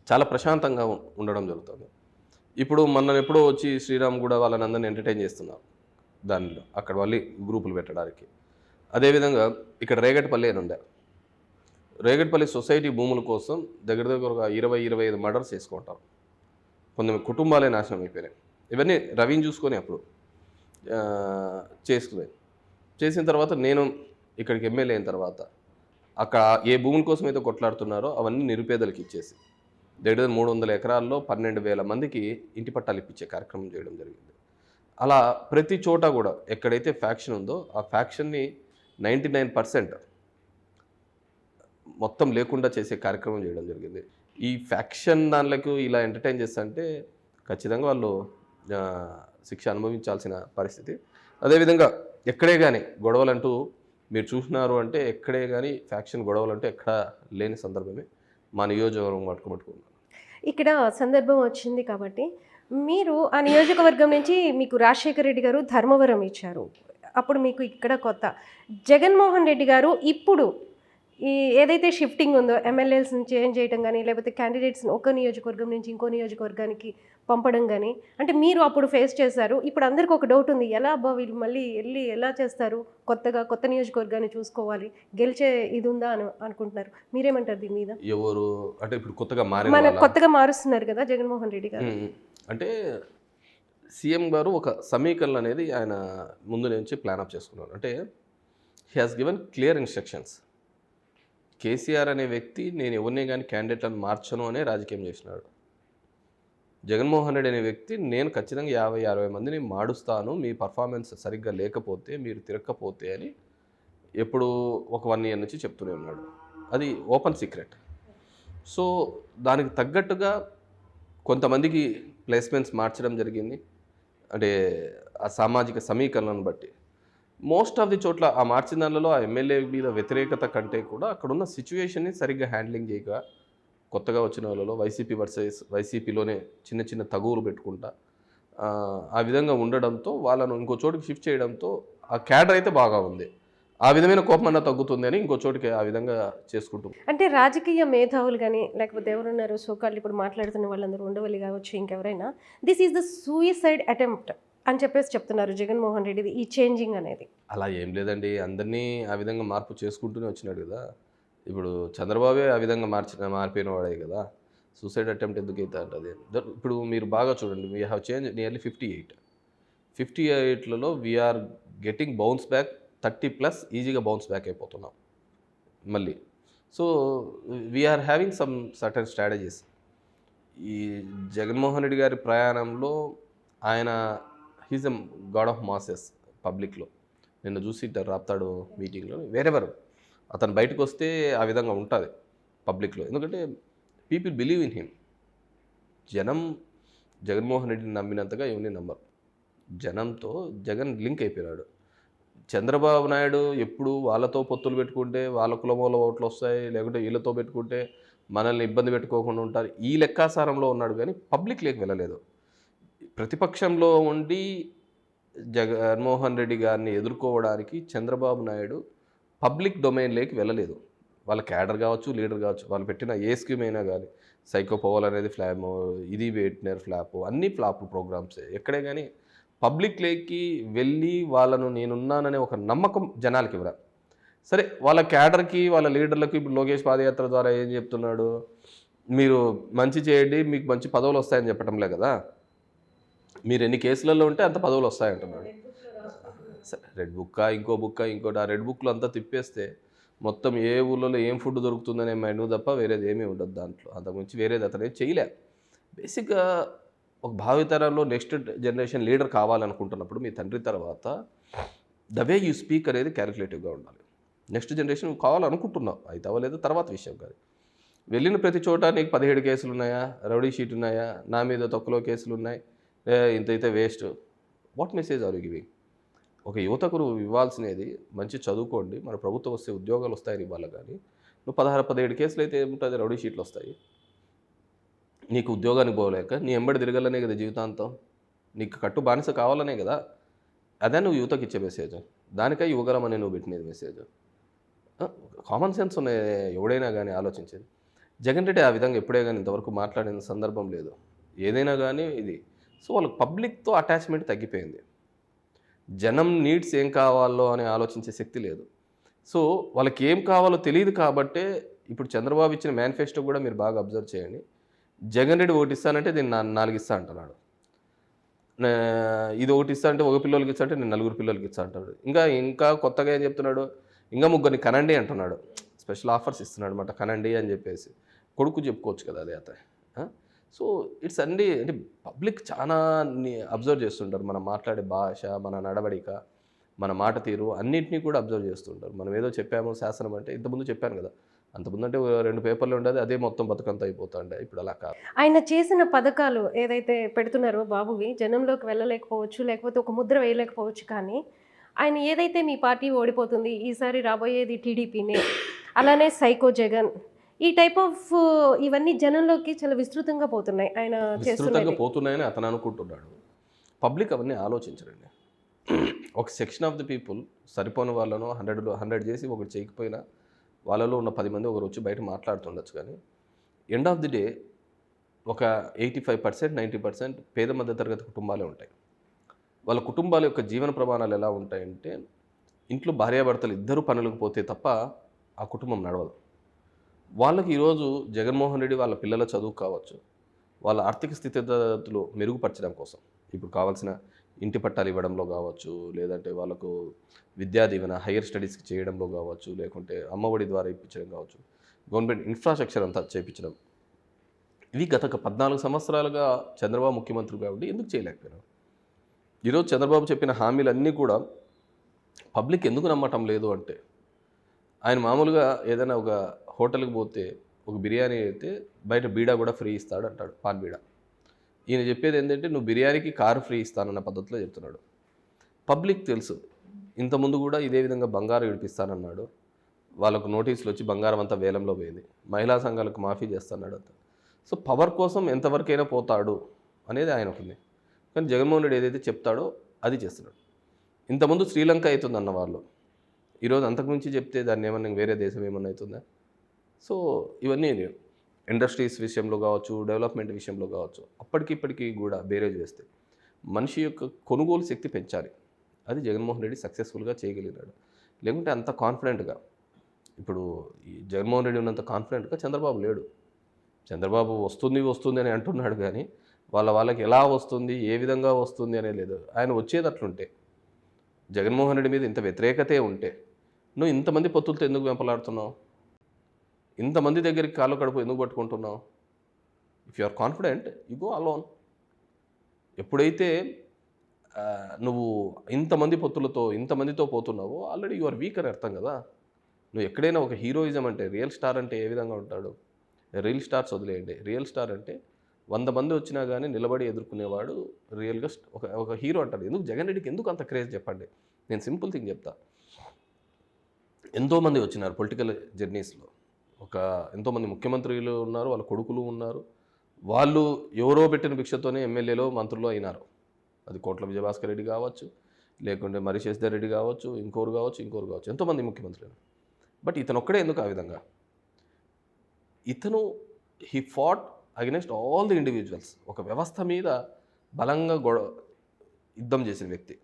చాలా ప్రశాంతంగా ఉండడం జరుగుతుంది. ఇప్పుడు ఎప్పుడో వచ్చి శ్రీరామ్ కూడా వాళ్ళని అందరినీ ఎంటర్టైన్ చేస్తున్నారు దానిలో, అక్కడ మళ్ళీ గ్రూపులు పెట్టడానికి. అదేవిధంగా ఇక్కడ రేగట్పల్లి అని ఉండే, రేగట్పల్లి సొసైటీ భూముల కోసం దగ్గర ఒక 20-25 మర్డర్స్ చేసుకుంటారు. కొన్ని కుటుంబాలే నాశనం అయిపోయినాయి. ఇవన్నీ రవిని చూసుకొని అప్పుడు చేసిన తర్వాత నేను ఇక్కడికి ఎమ్మెల్యే అయిన తర్వాత అక్కడ ఏ భూముల కోసం అయితే కొట్లాడుతున్నారో అవన్నీ నిరుపేదలకు ఇచ్చేసి దగ్గర 300 ఎకరాల్లో 12,000 మందికి ఇంటి పట్టాలు ఇప్పించే కార్యక్రమం చేయడం జరిగింది. అలా ప్రతి చోట కూడా ఎక్కడైతే ఫ్యాక్షన్ ఉందో ఆ ఫ్యాక్షన్ని 99% మొత్తం లేకుండా చేసే కార్యక్రమం చేయడం జరిగింది. ఈ ఫ్యాక్షన్ దానిలకు ఇలా ఎంటర్టైన్ చేస్తుంటే ఖచ్చితంగా వాళ్ళు శిక్ష అనుభవించాల్సిన పరిస్థితి. అదేవిధంగా ఎక్కడే కానీ గొడవలంటూ మీరు చూసినారు అంటే ఎక్కడే కానీ ఫ్యాక్షన్ గొడవలంటూ ఎక్కడ లేని సందర్భమే మా నియోజకవర్గం పట్టుకున్నాను. ఇక్కడ సందర్భం వచ్చింది కాబట్టి మీరు ఆ నియోజకవర్గం నుంచి మీకు రాజశేఖర రెడ్డి గారు ధర్మవరం ఇచ్చారు. అప్పుడు మీకు ఇక్కడ కొత్త. జగన్మోహన్ రెడ్డి గారు ఇప్పుడు ఈ ఏదైతే షిఫ్టింగ్ ఉందో ఎమ్మెల్యేస్ని చేంజ్ చేయడం కానీ లేకపోతే క్యాండిడేట్స్ని ఒక నియోజకవర్గం నుంచి ఇంకో నియోజకవర్గానికి పంపడం కానీ అంటే మీరు అప్పుడు ఫేస్ చేశారు. ఇప్పుడు అందరికీ ఒక డౌట్ ఉంది, ఎలా అబ్బా వీళ్ళు మళ్ళీ వెళ్ళి ఎలా చేస్తారు, కొత్త నియోజకవర్గాన్ని చూసుకోవాలి, గెలిచే ఇది ఉందా అని అనుకుంటున్నారు. మీరేమంటారు దీని మీద? ఎవరు అంటే ఇప్పుడు కొత్తగా కొత్తగా మారుస్తున్నారు కదా జగన్మోహన్ రెడ్డి గారు. అంటే సీఎం గారు ఒక సమీకరణ అనేది ఆయన ముందు నుంచి ప్లాన్ అప్ చేసుకున్నారు. అంటే he has given clear instructions. KCR అనే వ్యక్తి నేను ఎవరినే కానీ క్యాండిడేట్లను మార్చను అనే రాజకీయం చేసినాడు. జగన్మోహన్ రెడ్డి అనే వ్యక్తి నేను ఖచ్చితంగా 50-60 మందిని మాడుస్తాను, మీ పర్ఫార్మెన్స్ సరిగ్గా లేకపోతే మీరు తిరగకపోతే అని ఎప్పుడు ఒక 1 ఇయర్ నుంచి చెప్తూనే ఉన్నాడు. అది ఓపెన్ సీక్రెట్. సో దానికి తగ్గట్టుగా కొంతమందికి ప్లేస్మెంట్స్ మార్చడం జరిగింది. అంటే ఆ సామాజిక సమీకరణను బట్టి మోస్ట్ ఆఫ్ ది చోట్ల ఆ మార్చిన దానిలో ఆ ఎమ్మెల్యే మీద వ్యతిరేకత కంటే కూడా అక్కడున్న సిచ్యువేషన్ని సరిగ్గా హ్యాండ్లింగ్ చేయక కొత్తగా వచ్చిన వాళ్ళలో వైసీపీ వర్సెస్ వైసీపీలోనే చిన్న చిన్న తగువులు పెట్టుకుంటా ఆ విధంగా ఉండడంతో వాళ్ళను ఇంకో చోటుకి షిఫ్ట్ చేయడంతో ఆ క్యాడర్ అయితే బాగా ఉంది. ఆ విధమైన కోపం అన్న తగ్గుతుంది అని ఇంకో చోటుకి ఆ విధంగా చేసుకుంటూ. అంటే రాజకీయ మేధావులు కానీ లేకపోతే ఎవరున్నారు సోకాళ్ళు ఇప్పుడు మాట్లాడుతున్న వాళ్ళందరూ ఉండవల్లి కావచ్చు ఇంకెవరైనా this is the suicide attempt అని చెప్పేసి చెప్తున్నారు జగన్మోహన్ రెడ్డిది ఈ చేంజింగ్ అనేది. అలా ఏం లేదండి, అందరినీ ఆ విధంగా మార్పు చేసుకుంటూనే వచ్చినాడు కదా. ఇప్పుడు చంద్రబాబే ఆ విధంగా మారిపోయిన వాడే కదా. సూసైడ్ అటెంప్ట్ ఎందుకు అయితే అంటది. ఇప్పుడు మీరు బాగా చూడండి, వీ హ్యావ్ చేంజ్ నియర్లీ 58లలో వీఆర్ గెటింగ్ బౌన్స్ బ్యాక్ 30+ ఈజీగా బౌన్స్ బ్యాక్ అయిపోతున్నాం మళ్ళీ. So we are having some certain strategies. ఈ జగన్మోహన్ రెడ్డి గారి ప్రయాణంలో ఆయన he's a god of masses పబ్లిక్లో. నిన్న చూసి రాప్తాడు మీటింగ్లో వేరెవరు అతను బయటకు వస్తే ఆ విధంగా ఉంటుంది పబ్లిక్లో. ఎందుకంటే పీపుల్ బిలీవ్ ఇన్ హిమ్. జనం జగన్మోహన్ రెడ్డిని నమ్మినంతగా ఎవరిని నమ్మరు. జనంతో జగన్ లింక్ అయిపోయాడు. చంద్రబాబు నాయుడు ఎప్పుడు వాళ్ళతో పొత్తులు పెట్టుకుంటే వాళ్ళ కులమూల ఓట్లు వస్తాయి, లేకుంటే వీళ్ళతో పెట్టుకుంటే మనల్ని ఇబ్బంది పెట్టుకోకుండా ఉంటారు, ఈ లెక్కాసారంలో ఉన్నాడు. కానీ పబ్లిక్లోకి వెళ్ళలేదు. ప్రతిపక్షంలో ఉండి జగన్మోహన్ రెడ్డి గారిని ఎదుర్కోవడానికి చంద్రబాబు నాయుడు పబ్లిక్ డొమైన్లోకి వెళ్ళలేదు. వాళ్ళ క్యాడర్ కావచ్చు, లీడర్ కావచ్చు, వాళ్ళు పెట్టిన ఏ స్కీమ్ అయినా కానీ సైకో పవల్ అనేది ఫ్లాప్, ఇది వెయిట్నర్ ఫ్లాప్, అన్ని ఫ్లాప్ ప్రోగ్రామ్సే. ఎక్కడే కానీ పబ్లిక్లోకి వెళ్ళి వాళ్ళను నేనున్నాననే ఒక నమ్మకం జనాలకి ఇవ్వరా. సరే వాళ్ళ క్యాడర్కి వాళ్ళ లీడర్లకు ఇప్పుడు లోకేష్ పాదయాత్ర ద్వారా ఏం చెప్తున్నాడు, మీరు మంచి చేయండి మీకు మంచి పదవులు వస్తాయని చెప్పటంలే కదా. మీరు ఎన్ని కేసులలో ఉంటే అంత పదవులు వస్తాయంటున్నాడు. రెడ్ బుక్క ఇంకోటి ఆ రెడ్ బుక్లో అంతా తిప్పేస్తే మొత్తం ఏ ఊళ్ళో ఏం ఫుడ్ దొరుకుతుందనే మైండ్ తప్ప వేరేది ఏమీ ఉండదు దాంట్లో. అంతకుమించి వేరేది అతనే చేయలే. బేసిక్గా ఒక భావితరంలో నెక్స్ట్ జనరేషన్ లీడర్ కావాలనుకుంటున్నప్పుడు మీ తండ్రి తర్వాత ద వే యూ స్పీక్ అనేది క్యాలిక్యులేటివ్గా ఉండాలి. నెక్స్ట్ జనరేషన్ కావాలనుకుంటున్నావు, అయితే అవ్వలేదు తర్వాత విషయం కాదు. వెళ్ళిన ప్రతి చోట నీకు 17 కేసులు ఉన్నాయా, రౌడీ షీట్ ఉన్నాయా, నా మీద తొక్కలో కేసులు ఉన్నాయి, ఇంతైతే waste. What message are you giving? ఒక యువతకు ఇవ్వాల్సినది మంచి చదువుకోండి, మన ప్రభుత్వం వస్తే ఉద్యోగాలు వస్తాయని ఇవ్వాలి. కానీ నువ్వు 16-17 కేసులు అయితే ఏముంటుంది, రౌడీ షీట్లు వస్తాయి. నీకు ఉద్యోగానికి పోలేక నీ ఎంబడి తిరగాలనే కదా జీవితాంతం, నీకు కట్టు బానిస కావాలనే కదా. అదే నువ్వు యువతకి ఇచ్చే మెసేజ్. దానికై యువగలం అని నువ్వు పెట్టినది మెసేజ్. కామన్ సెన్స్ ఉన్నాయి ఎవడైనా కానీ ఆలోచించేది. జగన్ రెడ్డి ఆ విధంగా ఎప్పుడే కానీ ఇంతవరకు మాట్లాడిన సందర్భం లేదు. ఏదైనా కానీ ఇది. సో వాళ్ళకి పబ్లిక్తో అటాచ్మెంట్ తగ్గిపోయింది. జనం నీడ్స్ ఏం కావాలో అని ఆలోచించే శక్తి లేదు. సో వాళ్ళకి ఏం కావాలో తెలియదు కాబట్టే ఇప్పుడు చంద్రబాబు ఇచ్చిన మేనిఫెస్టో కూడా మీరు బాగా అబ్జర్వ్ చేయండి. జగన్ రెడ్డి ఒకటి ఇస్తానంటే నేను 4 ఇస్తా అంటున్నాడు. ఇది ఒకటి ఇస్తా అంటే ఒక పిల్లలకి ఇస్తా అంటే నేను 4 పిల్లలకి ఇస్తా అంటాడు. ఇంకా కొత్తగా ఏం చెప్తున్నాడు, ఇంకా 3 కనండి అంటున్నాడు. స్పెషల్ ఆఫర్స్ ఇస్తున్నాడు అనమాట, కనండి అని చెప్పేసి. కొడుకు చెప్పుకోవచ్చు కదా అదే అతను. సో ఇట్స్ అంటే పబ్లిక్ చాలా అబ్జర్వ్ చేస్తుంటారు. మనం మాట్లాడే భాష, మన నడవడిక, మన మాట తీరు అన్నింటినీ కూడా అబ్జర్వ్ చేస్తుంటారు. మనం ఏదో చెప్పాము శాసనం అంటే, ఇంతకుముందు చెప్పాను కదా, అంతకుముందు అంటే 2 పేపర్లు ఉండేది, అదే మొత్తం బతుకంతా అయిపోతుండే. ఇప్పుడు అలా కాదు. ఆయన చేసిన పథకాలు ఏదైతే పెడుతున్నారో బాబువి జనంలోకి వెళ్ళలేకపోవచ్చు, లేకపోతే ఒక ముద్ర వేయలేకపోవచ్చు, కానీ ఆయన ఏదైతే మీ పార్టీ ఓడిపోతుంది ఈసారి రాబోయేది టీడీపీనే, అలానే సైకో జగన్, ఈ టైప్ ఆఫ్ ఇవన్నీ జనంలోకి చాలా విస్తృతంగా పోతున్నాయి ఆయన విస్తృతంగా చేస్తున్నది. పోతున్నాయని అతను అనుకుంటున్నాడు. పబ్లిక్ అవన్నీ ఆలోచించరండి. ఒక సెక్షన్ ఆఫ్ ది పీపుల్ సరిపోని వాళ్ళను 100 చేసి ఒకటి చేయకపోయినా వాళ్ళలో ఉన్న 10 మంది ఒకరు వచ్చి బయట మాట్లాడుతుండొచ్చు. కానీ ఎండ్ ఆఫ్ ది డే ఒక 85% 90% పేద మధ్యతరగతి కుటుంబాలే ఉంటాయి. వాళ్ళ కుటుంబాల యొక్క జీవన ప్రమాణాలు ఎలా ఉంటాయంటే, ఇంట్లో భార్యాభర్తలు ఇద్దరు పనులకు పోతే తప్ప ఆ కుటుంబం నడవదు. వాళ్ళకి ఈరోజు జగన్మోహన్ రెడ్డి వాళ్ళ పిల్లల చదువు కావచ్చు, వాళ్ళ ఆర్థిక స్థితిగతులు మెరుగుపరచడం కోసం ఇప్పుడు కావాల్సిన ఇంటి పట్టాలు ఇవ్వడంలో కావచ్చు, లేదంటే వాళ్ళకు విద్యా దీవెన హైయర్ స్టడీస్కి చేయడంలో కావచ్చు, లేకుంటే అమ్మఒడి ద్వారా ఇప్పించడం కావచ్చు, గవర్నమెంట్ ఇన్ఫ్రాస్ట్రక్చర్ అంతా చేయించడం, ఇవి గత 14 సంవత్సరాలుగా చంద్రబాబు ముఖ్యమంత్రిగా ఉండి ఎందుకు చేయలేకపోయినారు? ఈరోజు చంద్రబాబు చెప్పిన హామీలన్నీ కూడా పబ్లిక్ ఎందుకు నమ్మటం లేదు అంటే, ఆయన మామూలుగా ఏదైనా ఒక హోటల్కి పోతే ఒక బిర్యానీ అయితే బయట బీడా కూడా ఫ్రీ ఇస్తాడు అంటాడు, పాన్ బీడా. ఈయన చెప్పేది ఏంటంటే నువ్వు బిర్యానీకి కారు ఫ్రీ ఇస్తానన్న పద్ధతిలో చెప్తున్నాడు. పబ్లిక్ తెలుసు, ఇంతకుముందు కూడా ఇదే విధంగా బంగారం విడిపిస్తానన్నాడు. వాళ్ళకు నోటీసులు వచ్చి బంగారం అంతా వేలంలో పోయింది. మహిళా సంఘాలకు మాఫీ చేస్తున్నాడు అంత. సో పవర్ కోసం ఎంతవరకైనా పోతాడు అనేది ఆయనకుంది. కానీ జగన్మోహన్ రెడ్డి ఏదైతే చెప్తాడో అది చేస్తున్నాడు. ఇంతకుముందు శ్రీలంక అవుతుంది అన్న వాళ్ళు ఈరోజు అంతకుమించి చెప్తే దాన్ని ఏమన్నా వేరే దేశం ఏమన్నా అవుతుందా? సో ఇవన్నీ ఇండస్ట్రీస్ విషయంలో కావచ్చు, డెవలప్మెంట్ విషయంలో కావచ్చు, అప్పటికిప్పటికీ కూడా బేరేజ్ వేస్తే మనిషి యొక్క కొనుగోలు శక్తి పెంచాలి. అది జగన్మోహన్ రెడ్డి సక్సెస్ఫుల్గా చేయగలిగినాడు. లేకుంటే అంత కాన్ఫిడెంట్గా ఇప్పుడు ఈ జగన్మోహన్ రెడ్డి ఉన్నంత కాన్ఫిడెంట్గా చంద్రబాబు లేడు. చంద్రబాబు వస్తుంది అని అంటున్నాడు, కానీ వాళ్ళకి ఎలా వస్తుంది, ఏ విధంగా వస్తుంది అనేది లేదు. ఆయన వచ్చేది అట్లుంటే, జగన్మోహన్ రెడ్డి మీద ఇంత వ్యతిరేకతే ఉంటే నువ్వు ఇంతమంది పొత్తులతో ఎందుకు వెంపలాడుతున్నావు? ఇంతమంది దగ్గరికి కాళ్ళు కడుపు ఎందుకు పట్టుకుంటున్నావు? If you are confident you go alone. ఎప్పుడైతే నువ్వు ఇంతమంది పొత్తులతో ఇంతమందితో పోతున్నావో ఆల్రెడీ యు ఆర్ వీక్ అని అర్థం కదా. నువ్వు ఎక్కడైనా ఒక హీరోయిజం అంటే, రియల్ స్టార్ అంటే ఏ విధంగా ఉంటాడు? రియల్ స్టార్స్ వదిలేయండి. రియల్ స్టార్ అంటే 100 మంది వచ్చినా కానీ నిలబడి ఎదుర్కొనేవాడు రియల్గా ఒక హీరో అంటారు. ఎందుకు జగన్ రెడ్డికి ఎందుకు అంత క్రేజ్ చెప్పండి? నేను సింపుల్ థింగ్ చెప్తా. ఎంతోమంది వచ్చినారు పొలిటికల్ జర్నీస్లో. ఎంతోమంది ముఖ్యమంత్రులు ఉన్నారు, వాళ్ళ కొడుకులు ఉన్నారు. వాళ్ళు ఎవరో పెట్టిన భిక్షతోనే ఎమ్మెల్యేలో మంత్రులు అయినారు. అది కోట్ల విజయభాస్కర్ రెడ్డి కావచ్చు, లేకుంటే మరి శశిధర్ రెడ్డి కావచ్చు, ఇంకోరు కావచ్చు, ఎంతోమంది ముఖ్యమంత్రులు. బట్ ఇతను ఒక్కడే ఎందుకు ఆ విధంగా? ఇతను he fat against all the individuals. ఒక వ్యవస్థ మీద బలంగా యుద్ధం చేసిన వ్యక్తి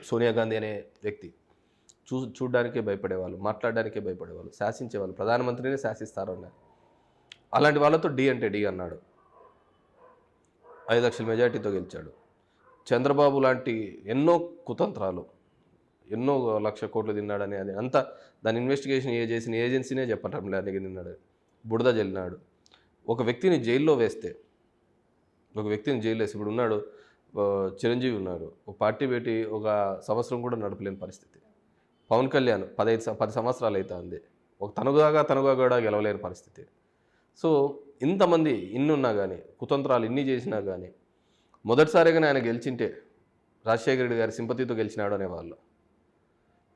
సోనియా గాంధీ అనే వ్యక్తి. చూడడానికే భయపడేవాళ్ళు, మాట్లాడడానికే భయపడేవాళ్ళు, శాసించేవాళ్ళు, ప్రధానమంత్రినే శాసిస్తారు అన్నారు. అలాంటి వాళ్ళతో డి అంటే డి అన్నాడు. 5 లక్షల మెజార్టీతో గెలిచాడు. చంద్రబాబు లాంటి ఎన్నో కుతంత్రాలు, ఎన్నో 1,00,000 కోట్లు తిన్నాడని అది అంతా దాని ఇన్వెస్టిగేషన్ చేసిన ఏజెన్సీనే చెప్పటం లేదు తిన్నాడు, బుడద జల్లినాడు. ఒక వ్యక్తిని జైల్లో వేస్తే ఇప్పుడు ఉన్నాడు చిరంజీవి ఉన్నారు, ఒక పార్టీ పెట్టి ఒక సంవత్సరం కూడా నడపలేని పరిస్థితి. పవన్ కళ్యాణ్ 10 సంవత్సరాలు అవుతుంది, ఒక తనుగా కూడా గెలవలేని పరిస్థితి. సో ఇంతమంది ఇన్నున్నా కానీ, కుతంత్రాలు ఇన్ని చేసినా కానీ, మొదటిసారిగానే ఆయన గెలిచింటే రాజశేఖర రెడ్డి గారి సింపతితో గెలిచినాడు అనేవాళ్ళు.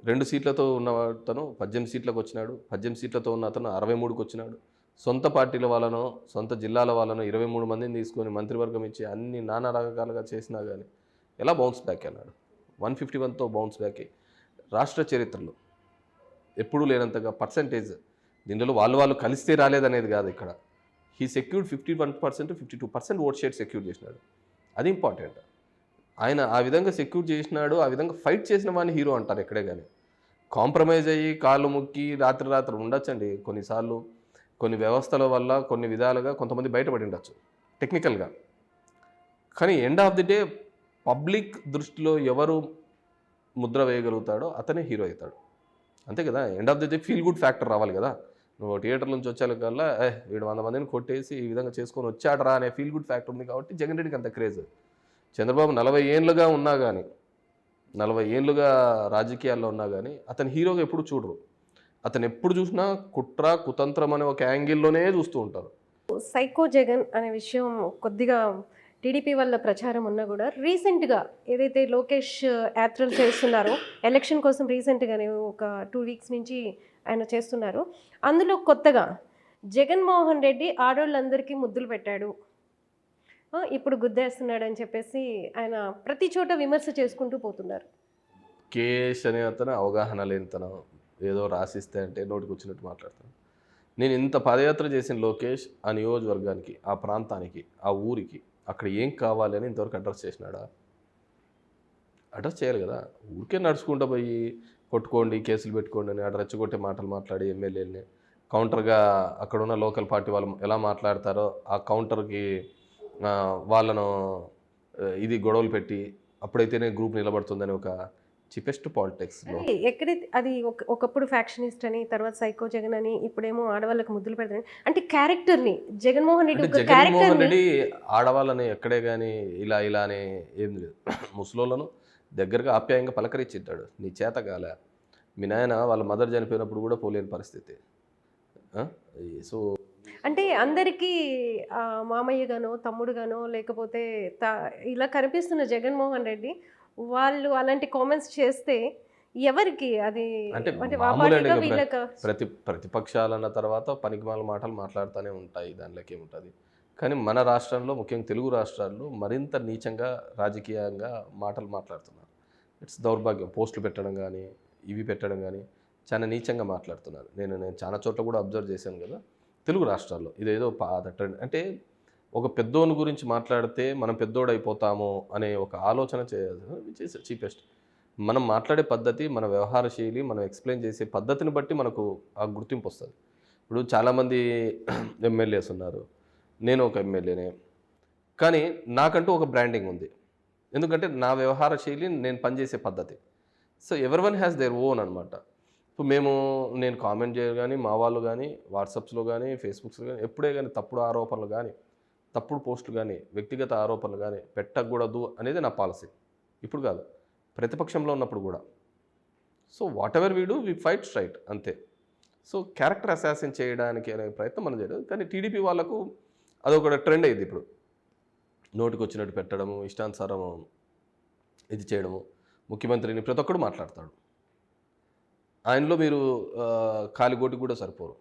2 సీట్లతో ఉన్న అతను 18 సీట్లకు వచ్చినాడు, 18 సీట్లతో ఉన్న అతను 63కి వచ్చినాడు. సొంత పార్టీల వాళ్ళనో సొంత జిల్లాల వాళ్ళనో 23 మందిని తీసుకొని మంత్రివర్గం ఇచ్చి అన్ని నానా రకాలుగా చేసినా కానీ ఎలా బౌన్స్ బ్యాక్ అన్నాడు? 151తో బౌన్స్ బ్యాక్. రాష్ట్ర చరిత్రలో ఎప్పుడూ లేనంతగా పర్సంటేజ్, దీనిలో వాళ్ళు కలిస్తే రాలేదనేది కాదు ఇక్కడ. He secured 51% 52% vote share secure చేసినాడు. అది ఇంపార్టెంట్. ఆయన ఆ విధంగా సెక్యూర్ చేసినాడు. ఆ విధంగా ఫైట్ చేసిన వాడిని హీరో అంటారు ఎక్కడే కానీ. కాంప్రమైజ్ అయ్యి కాళ్ళు ముక్కి రాత్రి ఉండొచ్చండి కొన్నిసార్లు, కొన్ని వ్యవస్థల వల్ల కొన్ని విధాలుగా కొంతమంది బయటపడి ఉండొచ్చు టెక్నికల్గా. కానీ end of the day public దృష్టిలో ఎవరు ముద్ర వేయగలుగుతాడో అతనే హీరో అవుతాడు, అంతే కదా. End of the day feel good factor రావాలి కదా. నువ్వు థియేటర్ నుంచి వచ్చేకల్లా వీడు 100 మందిని కొట్టేసి ఈ విధంగా చేసుకొని వచ్చాడరా అనే ఫీల్ గుడ్ ఫ్యాక్టర్ ఉంది కాబట్టి జగన్ రెడ్డికి అంత క్రేజ్. చంద్రబాబు 40 ఏళ్ళుగా ఉన్నా కానీ, 40 ఏళ్ళుగా రాజకీయాల్లో ఉన్నా కానీ అతని హీరోగా ఎప్పుడు చూడరు. అతను ఎప్పుడు చూసినా కుట్ర కుతంత్రం అనే ఒక యాంగిల్లోనే చూస్తూ ఉంటారు. సైకో జగన్ అనే విషయం కొద్దిగా టీడీపీ వల్ల ప్రచారం ఉన్నా కూడా రీసెంట్గా ఏదైతే లోకేష్ యాత్రలు చేస్తున్నారో ఎలక్షన్ కోసం రీసెంట్గానే ఒక 2 వీక్స్ నుంచి ఆయన చేస్తున్నారు. అందులో కొత్తగా జగన్మోహన్ రెడ్డి ఆడోళ్ళందరికీ ముద్దులు పెట్టాడు, ఇప్పుడు గుద్దేస్తున్నాడు అని చెప్పేసి ఆయన ప్రతి చోట విమర్శ చేసుకుంటూ పోతున్నారు. కేఎస్ అనే అతను అవగాహన లేనితనం, ఏదో రాసిస్తే అంటే నోటికి వచ్చినట్టు మాట్లాడతాను. నేను ఇంత పాదయాత్ర చేసిన లోకేష్ ఆ నియోజకవర్గానికి, ఆ ప్రాంతానికి, ఆ ఊరికి అక్కడ ఏం కావాలి అని ఇంతవరకు అడ్రస్ చేసినాడా? అడ్రస్ చేయాలి కదా. ఊరికే నడుచుకుంటూ పోయి కొట్టుకోండి, కేసులు పెట్టుకోండి అని అక్కడ రెచ్చగొట్టే మాటలు మాట్లాడి ఎమ్మెల్యేలని కౌంటర్గా అక్కడున్న లోకల్ పార్టీ వాళ్ళు ఎలా మాట్లాడతారో ఆ కౌంటర్కి వాళ్ళను ఇది గొడవలు పెట్టి అప్పుడైతేనే గ్రూప్ నిలబడుతుందని ఒక చిపెస్ట్ పాలిటిక్స్లో ఎక్కడైతే అది ఒకప్పుడు ఫ్యాక్షనిస్ట్ అని, తర్వాత సైకో జగన్ అని, ఇప్పుడేమో ఆడవాళ్ళకి ముద్దులు పెడతాను అంటే క్యారెక్టర్ని జగన్మోహన్ రెడ్డి ఒక జగన్మోహన్ క్యారెక్టర్ని రెడ్డి ఆడవాళ్ళని ఎక్కడే కానీ ఇలా ఇలా అని ఏం లేదు. ముసలోళ్ళను దగ్గరగా ఆప్యాయంగా పలకరించింటాడు. నీ చేత కాలే, మీ నాయన వాళ్ళ మదర్ చనిపోయినప్పుడు కూడా పోలేని పరిస్థితి. సో అంటే అందరికీ మామయ్యగానో తమ్ముడుగానో లేకపోతే ఇలా కనిపిస్తున్న జగన్మోహన్ రెడ్డి వాళ్ళు అలాంటి కామెంట్స్ చేస్తే ఎవరికి అది అంటే అంటే మామూలుగా వీళ్ళక ప్రతిపక్షాలన్న తర్వాత పనికిమాల మాటలు మాట్లాడుతూనే ఉంటాయి, దానిలోకి ఏముంటుంది. కానీ మన రాష్ట్రంలో ముఖ్యంగా తెలుగు రాష్ట్రాల్లో మరింత నీచంగా రాజకీయంగా మాటలు మాట్లాడుతున్నారు. ఇట్స్ దౌర్భాగ్యం. పోస్టులు పెట్టడం కానీ ఇవి పెట్టడం కానీ చాలా నీచంగా మాట్లాడుతున్నారు. నేను చాలా చోట్ల కూడా అబ్జర్వ్ చేశాను కదా తెలుగు రాష్ట్రాల్లో. ఇదేదో పాత ట్రెండ్. అంటే ఒక పెద్దోని గురించి మాట్లాడితే మనం పెద్దోడైపోతాము అనే ఒక ఆలోచన చేయాలి. చీపెస్ట్. మనం మాట్లాడే పద్ధతి, మన వ్యవహార శైలి, మనం ఎక్స్ప్లెయిన్ చేసే పద్ధతిని బట్టి మనకు ఆ గుర్తింపు వస్తుంది. ఇప్పుడు చాలామంది ఎమ్మెల్యేస్ ఉన్నారు, నేను ఒక ఎమ్మెల్యేనే, కానీ నాకంటూ ఒక బ్రాండింగ్ ఉంది. ఎందుకంటే నా వ్యవహార శైలి, నేను పనిచేసే పద్ధతి. సో ఎవరి వన్ హ్యాస్ దేర్ ఓన్ అనమాట. ఇప్పుడు నేను కామెంట్ చేయను కానీ, మా వాళ్ళు కానీ వాట్సాప్స్లో కానీ ఫేస్బుక్స్లో కానీ ఎప్పుడే కానీ తప్పుడు ఆరోపణలు కానీ, తప్పుడు పోస్టులు కానీ, వ్యక్తిగత ఆరోపణలు కానీ పెట్టకూడదు అనేది నా పాలసీ. ఇప్పుడు కాదు, ప్రతిపక్షంలో ఉన్నప్పుడు కూడా. So what ever we do we fight straight, అంతే. సో క్యారెక్టర్ అసాసిన్ చేయడానికి అనే ప్రయత్నం మనం చేయడం. కానీ టీడీపీ వాళ్ళకు అదొక ట్రెండ్ అయింది ఇప్పుడు. నోటికి వచ్చినట్టు పెట్టడము, ఇష్టానుసారం ఇది చేయడము. ముఖ్యమంత్రిని ప్రతి ఒక్కడు మాట్లాడతాడు. ఆయనలో మీరు కాలిగోటి కూడా సరిపోరు.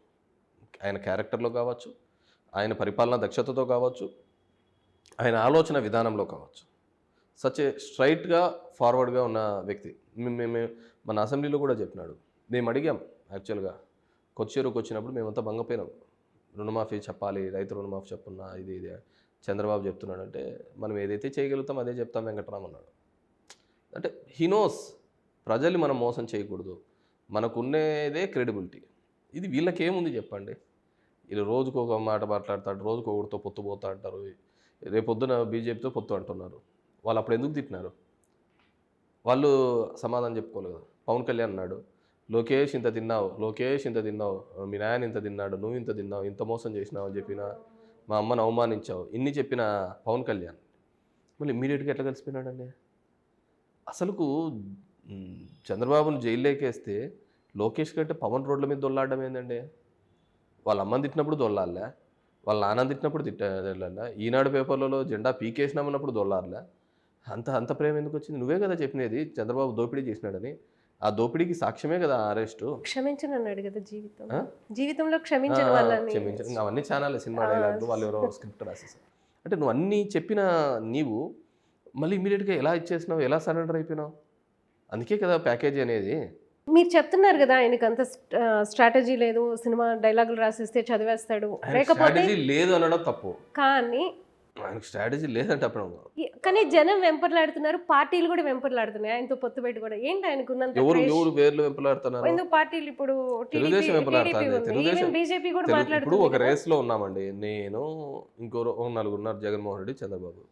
ఆయన క్యారెక్టర్లో కావచ్చు, ఆయన పరిపాలనా దక్షతతో కావచ్చు, ఆయన ఆలోచన విధానంలో కావచ్చు. సచ్ ఏ స్ట్రైట్గా ఫార్వర్డ్గా ఉన్న వ్యక్తి. మేము మన అసెంబ్లీలో కూడా చెప్పినాడు. మేము అడిగాం యాక్చువల్గా కొచ్చేరుకు వచ్చినప్పుడు మేమంతా భంగపోయినాం. రుణమాఫీ చెప్పాలి, రైతు రుణమాఫీ చెప్పున్నా ఇది చంద్రబాబు చెప్తున్నాడు అంటే మనం ఏదైతే చేయగలుగుతాం అదే చెప్తాం వెంకటరామ్ అన్నాడు. అంటే హీ నోస్ ప్రజల్ని మనం మోసం చేయకూడదు, మనకున్నదే క్రెడిబిలిటీ. ఇది వీళ్ళకేముంది చెప్పండి. వీళ్ళు రోజుకు ఒక మాట మాట్లాడతాడు, రోజుకు ఒకటితో పొత్తు పోతా అంటారు. రేపొద్దున బీజేపీతో పొత్తు అంటున్నారు. వాళ్ళు అప్పుడు ఎందుకు తిట్టినారు? వాళ్ళు సమాధానం చెప్పుకోలేదు కదా. పవన్ కళ్యాణ్ అన్నాడు, లోకేష్ ఇంత తిన్నావు, లోకేష్ ఇంత తిన్నావు, మీ నాయన ఇంత తిన్నాడు, నువ్వు ఇంత తిన్నావు, ఇంత మోసం చేసినావు అని చెప్పిన, మా అమ్మను అవమానించావు, ఇన్ని చెప్పిన పవన్ కళ్యాణ్ మళ్ళీ ఇమ్మీడియట్గా ఎట్లా కలిసిపోయినాడండి? అసలుకు చంద్రబాబును జైల్లోకేస్తే లోకేష్ కంటే పవన్ రోడ్ల మీద దొల్లాడడం ఏందండి? వాళ్ళ అమ్మని తిట్టినప్పుడు దొల్లాలే, వాళ్ళ నాన్న తిట్టినప్పుడు తిట్టాలా, ఈనాడు పేపర్లలో జెండా పీకేసినామన్నప్పుడు దొల్లాలే. అంత ప్రేమ ఎందుకు వచ్చింది? నువ్వే కదా చెప్పినది చంద్రబాబు దోపిడీ చేసినాడని. ఆ దోపిడీకి సాక్ష్యమే కదా అరెస్టు. క్షమించను అన్నాడు కదా జీవితంలో క్షమించను వాళ్ళని. క్షమించను అవన్నీ ఛానల్ సినిమా డైలాగులు వాళ్ళు ఎవరో స్క్రిప్ట్ రాసేసారు. అంటే నువ్వు అన్నీ చెప్పిన నీవు మళ్ళీ ఇమీడియట్గా ఎలా ఇచ్చేసినావు, ఎలా సరెండర్ అయిపోయినావు? అందుకే కదా ప్యాకేజీ అనేది. మీరు చెప్తున్నారు కదా ఆయనకు అంత స్ట్రాటజీ లేదు, సినిమా డైలాగులు రాసిస్తే చదివేస్తాడు, లేకపోతే లేదు అనడం తప్పు. కానీ ఆయనకు స్ట్రాటజీ లేదంటే అప్పుడు. కానీ జనం వెంపర్లాడుతున్నారు, పార్టీలు కూడా వెంపర్లాడుతున్నాయి ఆయనతో పొత్తు పెట్టి కూడా. ఏంటి ఆయనకున్నంత ఎవరు వేర్లు వెంపలాడుతున్నారు? ఎందుకు పార్టీలు ఇప్పుడు తెలుగుదేశం వెంపలాడుతుంది. తెలుగుదేశం బీజేపీ కూడా ఇప్పుడు మాట్లాడుతుంది. ఒక రేస్లో ఉన్నామండి. నేను ఇంకో నలుగురు ఉన్నారు, జగన్మోహన్ రెడ్డి, చంద్రబాబు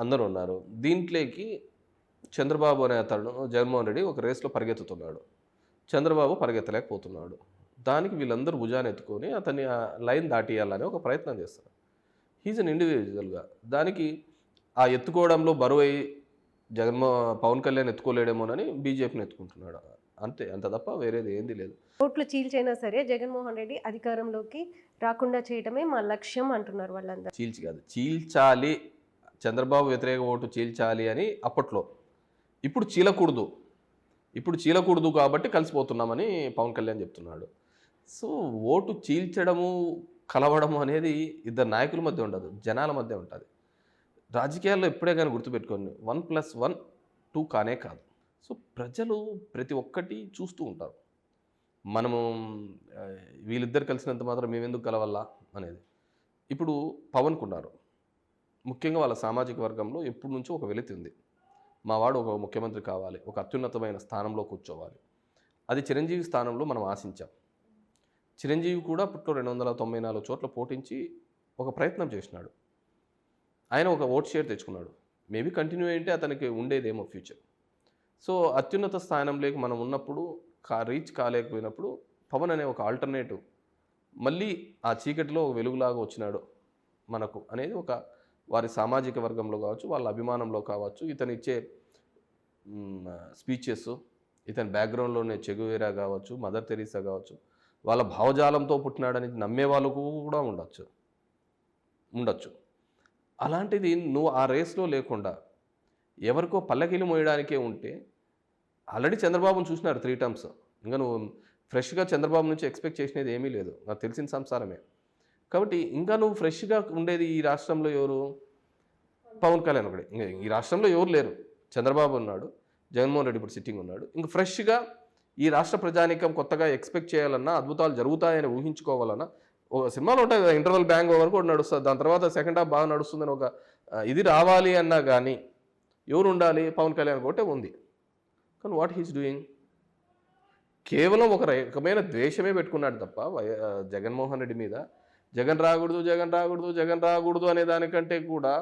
అందరూ ఉన్నారు. దీంట్లోకి చంద్రబాబు అనే అతను జగన్మోహన్ రెడ్డి ఒక రేస్లో పరిగెత్తుతున్నాడు, చంద్రబాబు పరిగెత్తలేకపోతున్నాడు. దానికి వీళ్ళందరూ భుజాన్ని ఎత్తుకొని అతన్ని ఆ లైన్ దాటియాలని ఒక ప్రయత్నం చేస్తారు. హీజ్ అన్ ఇండివిజువల్గా. దానికి ఆ ఎత్తుకోవడంలో బరువై పవన్ కళ్యాణ్ ఎత్తుకోలేడేమోనని బీజేపీని ఎత్తుకుంటున్నాడు. అంతే, అంత తప్ప వేరేది ఏంది లేదు. ఓట్లు చీల్చైనా సరే జగన్మోహన్ రెడ్డి అధికారంలోకి రాకుండా చేయడమే మా లక్ష్యం అంటున్నారు వాళ్ళందరూ. చీల్చి కాదు, చీల్చాలి చంద్రబాబు వ్యతిరేక ఓటు చీల్చాలి అని అప్పట్లో. ఇప్పుడు చీలకూడదు, కాబట్టి కలిసిపోతున్నామని పవన్ కళ్యాణ్ చెప్తున్నాడు. సో ఓటు చీల్చడము, కలవడము అనేది ఇద్దరు నాయకుల మధ్య ఉండదు, జనాల మధ్య ఉంటుంది. రాజకీయాల్లో ఎప్పుడే కానీ గుర్తుపెట్టుకోండి, 1+1 2 కానే కాదు. సో ప్రజలు ప్రతి ఒక్కటి చూస్తూ ఉంటారు. మనము వీళ్ళిద్దరు కలిసినంత మాత్రం మేమెందుకు కలవాలా అనేది. ఇప్పుడు పవన్కు ఉన్నారు, ముఖ్యంగా వాళ్ళ సామాజిక వర్గంలో ఎప్పటి నుంచో ఒక వెలితి ఉంది. మావాడు ఒక ముఖ్యమంత్రి కావాలి, ఒక అత్యున్నతమైన స్థానంలో కూర్చోవాలి. అది చిరంజీవి స్థానంలో మనం ఆశించాం. చిరంజీవి కూడా అప్పట్లో 294 చోట్ల పోటించి ఒక ప్రయత్నం చేసినాడు. ఆయన ఒక ఓట్ షేర్ తెచ్చుకున్నాడు. మేబీ కంటిన్యూ అయింటే అతనికి ఉండేదేమో ఫ్యూచర్. సో అత్యున్నత స్థానంలోకి మనం ఉన్నప్పుడు రీచ్ కాలేకపోయినప్పుడు పవన్ అనే ఒక ఆల్టర్నేటివ్ మళ్ళీ ఆ చీకటిలో ఒక వెలుగులాగా వచ్చినాడు మనకు అనేది ఒక వారి సామాజిక వర్గంలో కావచ్చు, వాళ్ళ అభిమానంలో కావచ్చు, ఇతను ఇచ్చే స్పీచెస్, ఇతని బ్యాక్గ్రౌండ్లోనే చెగువేరా కావచ్చు, మదర్ తెరీసా కావచ్చు, వాళ్ళ భావజాలంతో పుట్టినాడని నమ్మే వాళ్ళు కూడా ఉండొచ్చు. అలాంటిది నువ్వు ఆ రేస్లో లేకుండా ఎవరికో పల్లకిలు మోయడానికే ఉంటే, ఆల్రెడీ చంద్రబాబును చూసినారు 3 టర్మ్స్. ఇంకా నువ్వు ఫ్రెష్గా చంద్రబాబు నుంచి ఎక్స్పెక్ట్ చేసినది ఏమీ లేదు, నాకు తెలిసిన సంసారమే. కాబట్టి ఇంకా నువ్వు ఫ్రెష్గా ఉండేది ఈ రాష్ట్రంలో ఎవరు? పవన్ కళ్యాణ్ ఒకడే. ఇంకా ఈ రాష్ట్రంలో ఎవరు లేరు. చంద్రబాబు ఉన్నాడు, జగన్మోహన్ రెడ్డి ఇప్పుడు సిట్టింగ్ ఉన్నాడు. ఇంకా ఫ్రెష్గా ఈ రాష్ట్ర ప్రజానీకం కొత్తగా ఎక్స్పెక్ట్ చేయాలన్నా, అద్భుతాలు జరుగుతాయని ఊహించుకోవాలన్నా, ఒక సినిమాలో ఉంటుంది కదా, ఇంటర్వల్ బ్యాంగ్ ఓవర్ కూడా నడుస్తుంది, దాని తర్వాత సెకండ్ హాఫ్ బాగా నడుస్తుందని ఒక ఇది రావాలి అన్నా కానీ ఎవరు ఉండాలి? పవన్ కళ్యాణ్ ఒకటే ఉంది. కానీ వాట్ హీస్ డూయింగ్? కేవలం ఒక రకమైన ద్వేషమే పెట్టుకున్నాడు తప్ప జగన్మోహన్ రెడ్డి మీద జగన్ రాకూడదు అనే దానికంటే కూడా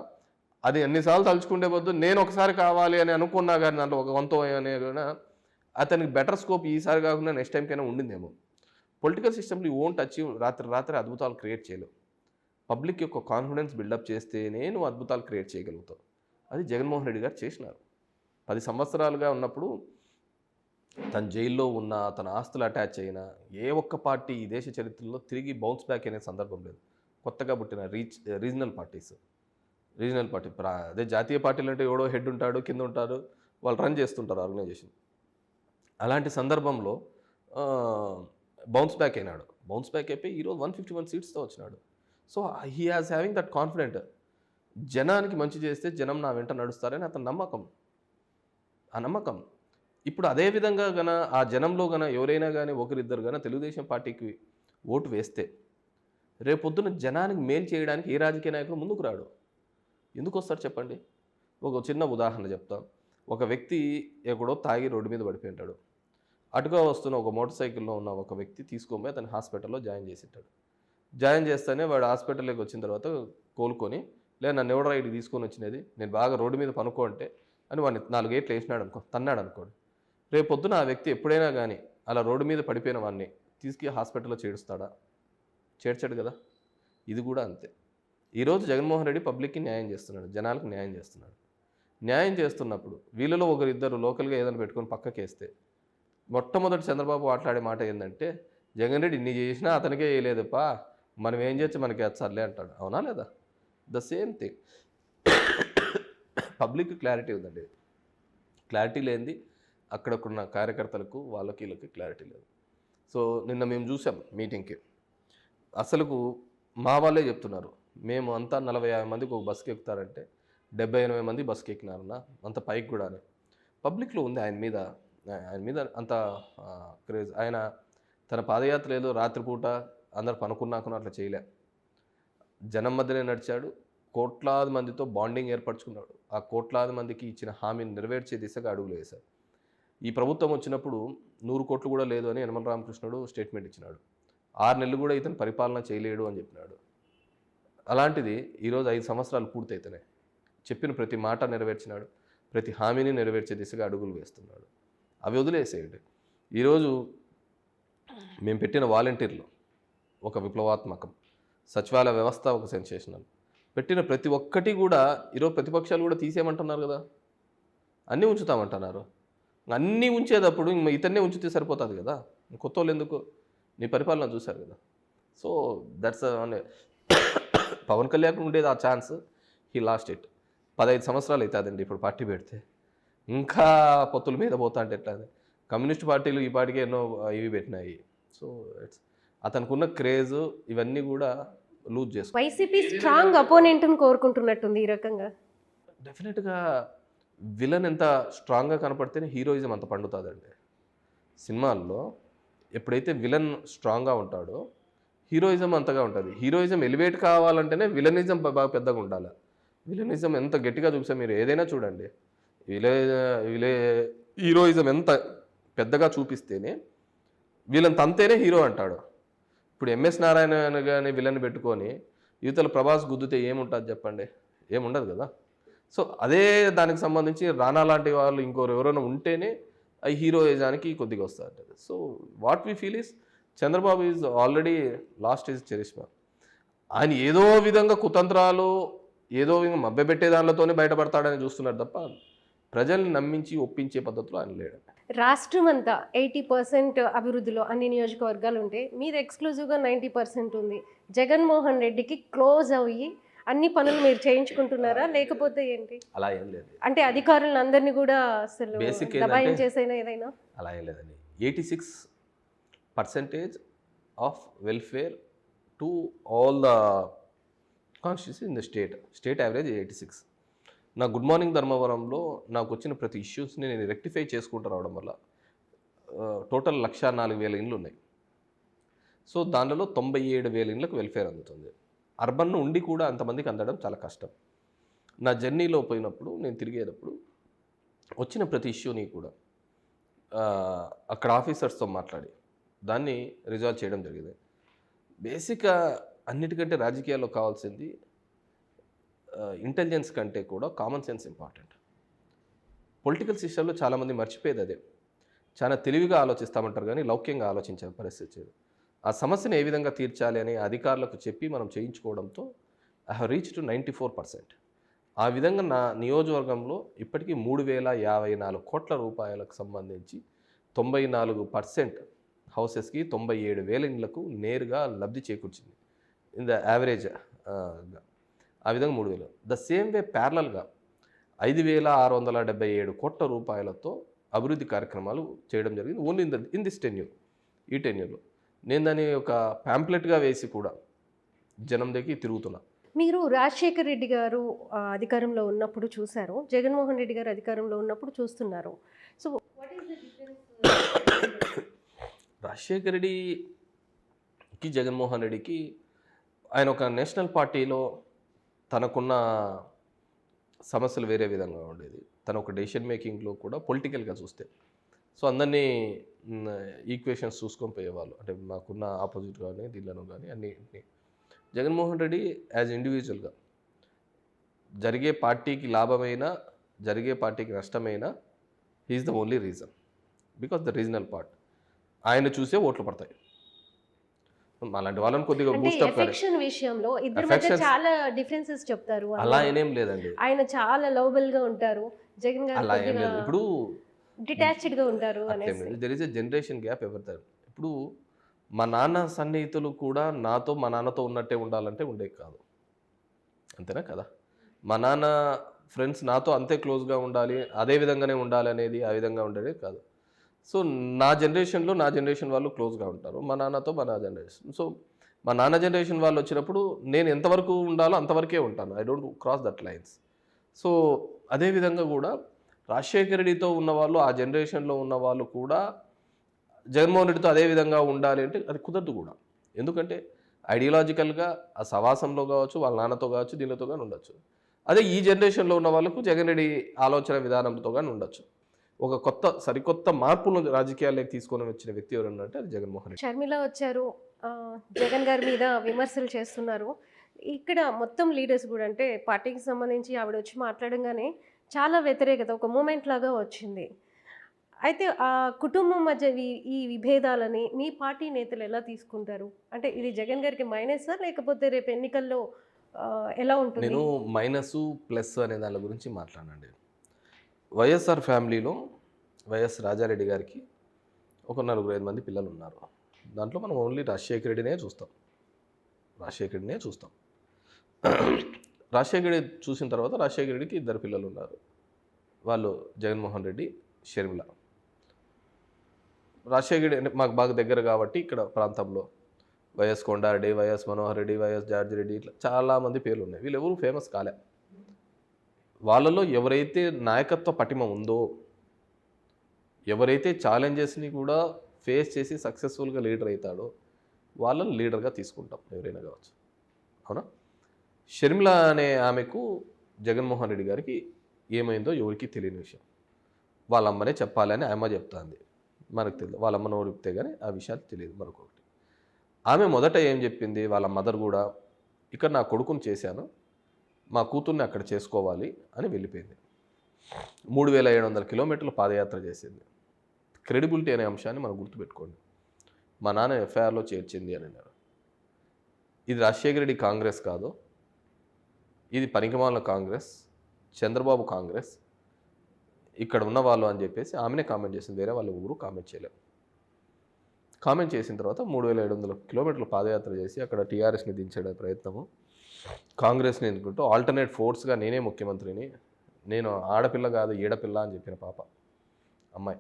అది ఎన్నిసార్లు తలుచుకుంటే వద్దు, నేను ఒకసారి కావాలి అని అనుకున్నా కానీ దాంట్లో ఒక వంతో అనే అతనికి బెటర్ స్కోప్ ఈసారి కాకుండా నెక్స్ట్ టైంకైనా ఉండిందేమో. పొలిటికల్ సిస్టమ్లో ఓంట్ అచీవ్ రాత్రి అద్భుతాలు క్రియేట్ చేయలేవు. పబ్లిక్ యొక్క కాన్ఫిడెన్స్ బిల్డప్ చేస్తేనే నువ్వు అద్భుతాలు క్రియేట్ చేయగలుగుతావు. అది జగన్మోహన్ రెడ్డి గారు చేసినారు. 10 సంవత్సరాలుగా ఉన్నప్పుడు తన జైల్లో ఉన్న, తన ఆస్తులు అటాచ్ అయినా ఏ ఒక్క పార్టీ ఈ దేశ చరిత్రలో తిరిగి బౌన్స్ బ్యాక్ అనే సందర్భం లేదు. కొత్తగా పుట్టిన రీజనల్ పార్టీ, అదే జాతీయ పార్టీలు అంటే ఎవడో హెడ్ ఉంటాడు, కింద ఉంటారు, వాళ్ళు రన్ చేస్తుంటారు ఆర్గనైజేషన్. అలాంటి సందర్భంలో బౌన్స్ బ్యాక్ అయినాడు. బౌన్స్ బ్యాక్ అయిపోయి ఈరోజు 151 సీట్స్తో వచ్చినాడు. So he has having that confident. జనానికి మంచి చేస్తే జనం నా వెంట నడుస్తారని అతని నమ్మకం. ఆ నమ్మకం ఇప్పుడు అదే విధంగా ఆ జనంలో ఎవరైనా కానీ ఒకరిద్దరు తెలుగుదేశం పార్టీకి ఓటు వేస్తే రేపొద్దున జనానికి మేలు చేయడానికి ఏ రాజకీయ నాయకుడు ముందుకు రాడు. ఎందుకు వస్తారు చెప్పండి? ఒక చిన్న ఉదాహరణ చెప్తాం. ఒక వ్యక్తి ఎక్కడో తాగి రోడ్డు మీద పడిపోయి ఉంటాడు. అటుగా వస్తున్న ఒక మోటార్ సైకిల్లో ఉన్న ఒక వ్యక్తి తీసుకొని అతని హాస్పిటల్లో జాయిన్ చేసింటాడు. జాయిన్ చేస్తేనే వాడు హాస్పిటల్లోకి వచ్చిన తర్వాత కోలుకొని, లేదా నన్ను ఎవడో ఇటు తీసుకొని వచ్చినది, నేను బాగా రోడ్డు మీద పనుకో అంటే అని వాడిని 4 ఏట్లు వేసినాడు తన్నాడు అనుకోండి. రేపొద్దున ఆ వ్యక్తి ఎప్పుడైనా కానీ అలా రోడ్డు మీద పడిపోయిన వాడిని తీసుకు హాస్పిటల్లో చేరుస్తాడా? చేర్చాడు కదా. ఇది కూడా అంతే. ఈరోజు జగన్మోహన్ రెడ్డి పబ్లిక్కి న్యాయం చేస్తున్నాడు, జనాలకు న్యాయం చేస్తున్నాడు. న్యాయం చేస్తున్నప్పుడు వీళ్ళలో ఒకరిద్దరు లోకల్గా ఏదైనా పెట్టుకొని పక్కకేస్తే మొట్టమొదటి చంద్రబాబు మాట్లాడే మాట ఏంటంటే, జగన్ రెడ్డి ఇన్ని చేసినా అతనికే వేయలేదప్పా, మనం ఏం చేస్తే మనకి వచ్చారులే అంటాడు. అవునా లేదా? The same thing. Public clarity ఉందండి. క్లారిటీ లేనిది అక్కడకున్న కార్యకర్తలకు వాళ్ళకి వీళ్ళకి క్లారిటీ లేదు. సో నిన్న మేము చూసాం మీటింగ్కి, అసలుకు మా వాళ్ళే చెప్తున్నారు, మేము అంతా 40-50 మందికి ఒక బస్కి ఎక్కుతారంటే 70-80 మంది బస్కి ఎక్కినారన్న, అంత పైకి కూడా పబ్లిక్లో ఉంది ఆయన మీద అంత క్రేజ్. ఆయన తన పాదయాత్ర ఏదో రాత్రిపూట అందరు పనుకున్నాకున్నా అట్లా చేయలే, జనం మధ్యనే నడిచాడు. కోట్లాది మందితో బాండింగ్ ఏర్పరచుకున్నాడు. ఆ కోట్లాది మందికి ఇచ్చిన హామీని నెరవేర్చే దిశగా అడుగులు వేశారు. ఈ ప్రభుత్వం వచ్చినప్పుడు 100 కోట్లు కూడా లేదు అని యనమల రామకృష్ణుడు స్టేట్మెంట్ ఇచ్చినాడు. 6 నెలలు కూడా ఇతను పరిపాలన చేయలేడు అని చెప్పినాడు. అలాంటిది ఈరోజు 5 సంవత్సరాలు పూర్తయితేనే చెప్పిన ప్రతి మాట నెరవేర్చినాడు, ప్రతి హామీని నెరవేర్చే దిశగా అడుగులు వేస్తున్నాడు. అవి వదిలేసేయండి. ఈరోజు మేము పెట్టిన వాలంటీర్లు ఒక విప్లవాత్మకం, సచివాలయ వ్యవస్థ ఒక సెన్సేషనల్, పెట్టిన ప్రతి ఒక్కటి కూడా ఈరోజు ప్రతిపక్షాలు కూడా తీసేయమంటున్నారు కదా, అన్నీ ఉంచుతామంటున్నారు. అన్నీ ఉంచేటప్పుడు ఇతన్నే ఉంచితే సరిపోతుంది కదా, కొత్త వాళ్ళు ఎందుకు? నీ పరిపాలన చూశారు కదా. సో దట్స్ పవన్ కళ్యాణ్ ఉండేది ఆ ఛాన్స్, హీ లాస్ట్ ఇట్. 15 సంవత్సరాలు అవుతుందండి ఇప్పుడు పార్టీ పెడితే. ఇంకా పొత్తుల మీద పోతా అంటే ఎట్లా? కమ్యూనిస్ట్ పార్టీలు ఈ పార్టీకి ఎన్నో ఇవి పెట్టినాయి. సో ఇట్స్ అతనుకున్న క్రేజ్ ఇవన్నీ కూడా లూజ్ చేసుకో. వైసీపీ స్ట్రాంగ్ అపోనెంట్ని కోరుకుంటున్నట్టుంది ఈ రకంగా. డెఫినెట్గా విలన్ ఎంత స్ట్రాంగ్గా కనపడితేనే హీరోయిజం అంత పండుతుందండి. సినిమాల్లో ఎప్పుడైతే విలన్ స్ట్రాంగ్గా ఉంటాడో హీరోయిజం అంతగా ఉంటుంది. హీరోయిజం ఎలివేట్ కావాలంటేనే విలనిజం బాగా పెద్దగా ఉండాలి. విలనిజం ఎంత గట్టిగా చూపిస్తే మీరు ఏదైనా చూడండి, విలే విలే హీరోయిజం ఎంత పెద్దగా చూపిస్తేనే వీళ్ళని తంతేనే హీరో అంటాడు. ఇప్పుడు ఎంఎస్ నారాయణ కానీ విలన్ పెట్టుకొని యువతల ప్రభాస్ గుద్దుతే ఏముంటుంది చెప్పండి? ఏముండదు కదా. సో అదే దానికి సంబంధించి రానా లాంటి వాళ్ళు ఇంకోరు ఎవరైనా ఉంటేనే ఆ హీరోయిజానికి కొద్దిగా వస్తుంది. So what we feel is Chandrababu is already lost is charisma. ఆయన ఏదో విధంగా కుతంత్రాలు ఏదో విధంగా మభ్యపెట్టే దానితోనే బయటపడతాడని చూస్తున్నారు తప్ప ప్రజల్ని నమ్మించి ఒప్పించే పద్ధతిలో ఆయన లేడు. రాష్ట్రం అంతా 80% అభివృద్ధిలో అన్ని నియోజకవర్గాలు ఉంటే మీది ఎక్స్క్లూజివ్గా 90% ఉంది. జగన్మోహన్ రెడ్డికి క్లోజ్ అయ్యి అన్ని పనులు మీరు చేయించుకుంటున్నారా లేకపోతే ఏంటి? అలా ఏం లేదు. అంటే అధికారులను అందరినీ కూడా అసలు బేసిక్ దబాయించేసైనా ఏదైనా? అలా ఏం లేదండి. 86% of welfare to all the constituency in the state average 86. నా గుడ్ మార్నింగ్ ధర్మవరంలో నాకు వచ్చిన ప్రతి ఇష్యూస్ని నేను రెక్టిఫై చేసుకుంటూ రావడం వల్ల టోటల్ 104,000 ఇండ్లు ఉన్నాయి. సో దానిలో 97,000 ఇండ్లకు వెల్ఫేర్ అందుతుంది. అర్బన్ ఉండి కూడా అంతమందికి అందడం చాలా కష్టం. నా జర్నీలో పోయినప్పుడు నేను తిరిగేటప్పుడు వచ్చిన ప్రతి ఇష్యూని కూడా అక్కడ ఆఫీసర్స్తో మాట్లాడి దాన్ని రిజాల్వ్ చేయడం జరిగింది. బేసిక్గా అన్నిటికంటే రాజకీయాల్లో కావాల్సింది ఇంటెలిజెన్స్ కంటే కూడా కామన్ సెన్స్ ఇంపార్టెంట్. పొలిటికల్ సిస్టంలో చాలామంది మర్చిపోయేది అదే. చాలా తెలివిగా ఆలోచిస్తామంటారు కానీ లౌక్యంగా ఆలోచించే పరిస్థితి. ఆ సమస్యను ఏ విధంగా తీర్చాలి అని అధికారులకు చెప్పి మనం చేయించుకోవడంతో ఐ హ్యావ్ రీచ్ టు 94%. ఆ విధంగా నా నియోజకవర్గంలో ఇప్పటికీ 3,054 కోట్ల రూపాయలకు సంబంధించి 94% హౌసెస్కి 97,000 ఇండ్లకు నేరుగా లబ్ధి చేకూర్చింది ఇన్ ద యావరేజ్. ఆ విధంగా 3,000. ద సేమ్ వే ప్యారలల్గా 5,677 కోట్ల రూపాయలతో అభివృద్ధి కార్యక్రమాలు చేయడం జరిగింది ఓన్లీ ఇన్ దిస్ టెన్యూర్. ఈ టెన్యూర్లో నేను దాన్ని ఒక ప్యాంప్లెట్గా వేసి కూడా జనం దగ్గరికి తిరుగుతున్నా. మీరు రాజశేఖర్ రెడ్డి గారు అధికారంలో ఉన్నప్పుడు చూశారు, జగన్మోహన్ రెడ్డి గారు అధికారంలో ఉన్నప్పుడు చూస్తున్నారు. So what is the difference? Rajasekhar రెడ్డికి జగన్మోహన్ రెడ్డికి ఆయన ఒక నేషనల్ పార్టీలో తనకున్న సమస్యలు వేరే విధంగా ఉండేది. తన ఒక డెసిషన్ మేకింగ్లో కూడా పొలిటికల్గా చూస్తే సో అందరినీ ఈక్వేషన్స్ చూసుకొని పోయేవాళ్ళు. అంటే మాకున్న ఆపోజిట్ కానీ దీనిలో కానీ అన్ని. జగన్మోహన్ రెడ్డి యాజ్ ఇండివిజువల్గా జరిగే పార్టీకి లాభమైనా జరిగే పార్టీకి నష్టమైనా he is the only reason because the regional part ఆయన చూసే ఓట్లు పడతాయి. అలాంటి వాళ్ళని కొద్దిగా బూస్టప్ విషయంలో ఇద్దరి మధ్య చాలా డిఫరెన్సెస్ చెప్తారు. అలా ఏనేం లేదండి. ఆయన చాలా లవబుల్ గా ఉంటారు, జగన్ గారు అలా ఏం లేదు. ఇప్పుడు డిటాచ్డ్ గా ఉంటారు అనేసి there is a generation gap ఎవరిదారు. ఇప్పుడు మా నాన్న సన్నిహితులు కూడా నాతో మా నాన్నతో ఉన్నట్టే ఉండాలంటే ఉండేది కాదు, అంతేనా కదా. మా నాన్న ఫ్రెండ్స్ నాతో అంతే క్లోజ్గా ఉండాలి అదే విధంగానే ఉండాలి అనేది ఆ విధంగా ఉండేది కాదు. సో నా జనరేషన్ వాళ్ళు క్లోజ్గా ఉంటారు, మా నాన్నతో మా నా జనరేషన్. సో మా నాన్న జనరేషన్ వాళ్ళు వచ్చినప్పుడు నేను ఎంతవరకు ఉండాలో అంతవరకే ఉంటాను. I don't cross that lines. So అదేవిధంగా కూడా రాజశేఖర రెడ్డితో ఉన్నవాళ్ళు ఆ జనరేషన్లో ఉన్న వాళ్ళు కూడా జగన్మోహన్ రెడ్డితో అదే విధంగా ఉండాలి అంటే అది కుదరదు కూడా. ఎందుకంటే ఐడియాలజికల్గా ఆ సవాసంలో కావచ్చు, వాళ్ళ నాన్నతో కావచ్చు, దీనితో కానీ ఉండొచ్చు. అదే ఈ జనరేషన్లో ఉన్న వాళ్ళకు జగన్ రెడ్డి ఆలోచన విధానంతో కానీ ఉండొచ్చు. ఒక సరికొత్త మార్పులను రాజకీయాల్లోకి తీసుకొని వచ్చిన వ్యక్తి ఎవరన్నంటే అది జగన్మోహన్ రెడ్డి. షర్మిల వచ్చారు, జగన్ గారి మీద విమర్శలు చేస్తున్నారు. ఇక్కడ మొత్తం లీడర్స్ కూడా అంటే పార్టీకి సంబంధించి ఆవిడ వచ్చి మాట్లాడంగానే చాలా వ్యతిరేకత ఒక మూమెంట్ లాగా వచ్చింది. అయితే ఆ కుటుంబం మధ్య ఈ విభేదాలని మీ పార్టీ నేతలు ఎలా తీసుకుంటారు? అంటే ఇది జగన్ గారికి మైనస్ లేకపోతే రేపు ఎన్నికల్లో ఎలా ఉంటుంది? నేను మైనస్ ప్లస్ అనే దాని గురించి మాట్లాడండి. వైఎస్ఆర్ ఫ్యామిలీలో వైఎస్ రాజారెడ్డి గారికి ఒక 4-5 మంది పిల్లలు ఉన్నారు. దాంట్లో మనం ఓన్లీ రాజశేఖర రెడ్డినే చూస్తాం. రాజశేఖర రెడ్డి చూసిన తర్వాత రాజశేఖర రెడ్డికి 2 పిల్లలు ఉన్నారు. వాళ్ళు జగన్మోహన్ రెడ్డి, షర్మిల. రాజశేఖర రెడ్డి మాకు బాగా దగ్గర కాబట్టి ఇక్కడ ప్రాంతంలో YS Kondareddy, YS Manohar Reddy, YS George Reddy ఇట్లా చాలామంది పేర్లు ఉన్నాయి. వీళ్ళు ఎవరు ఫేమస్ కాలే. వాళ్ళలో ఎవరైతే నాయకత్వ పటిమ ఉందో, ఎవరైతే ఛాలెంజెస్ని కూడా ఫేస్ చేసి సక్సెస్ఫుల్గా లీడర్ అవుతాడో వాళ్ళని లీడర్గా తీసుకుంటాం ఎవరైనా కావచ్చు. అవునా? షర్మిల అనే ఆమెకు జగన్మోహన్ రెడ్డి గారికి ఏమైందో ఎవరికి తెలియని విషయం. వాళ్ళ అమ్మనే చెప్పాలని ఆమె చెప్తాంది. మనకు తెలియదు, వాళ్ళ అమ్మను చెప్తే కానీ ఆ విషయాలు తెలియదు. మరొకటి, ఆమె మొదట ఏం చెప్పింది, వాళ్ళ మదర్ కూడా ఇక్కడ నా కొడుకుని చేశాను, మా కూతుర్ని అక్కడ చేసుకోవాలి అని వెళ్ళిపోయింది. 3700 కిలోమీటర్లు పాదయాత్ర చేసింది. క్రెడిబిలిటీ అనే అంశాన్ని మనం గుర్తుపెట్టుకోండి. మా నాన్న ఎఫ్ఐఆర్లో చేర్చింది అని అన్నారు. ఇది రాజశేఖర రెడ్డి కాంగ్రెస్ కాదు, ఇది పనికిమాలిన కాంగ్రెస్, చంద్రబాబు కాంగ్రెస్, ఇక్కడ ఉన్న వాళ్ళు అని చెప్పేసి ఆమెనే కామెంట్ చేసింది. వేరే వాళ్ళు ఊరు కామెంట్ చేయలేము. కామెంట్ చేసిన తర్వాత 3700 కిలోమీటర్లు పాదయాత్ర చేసి అక్కడ టీఆర్ఎస్ని దించే ప్రయత్నము, కాంగ్రెస్ని ఎదుర్కొంటూ ఆల్టర్నేట్ ఫోర్స్గా నేనే ముఖ్యమంత్రిని, నేను ఆడపిల్ల కాదు ఈడపిల్ల అని చెప్పిన పాప అమ్మాయి.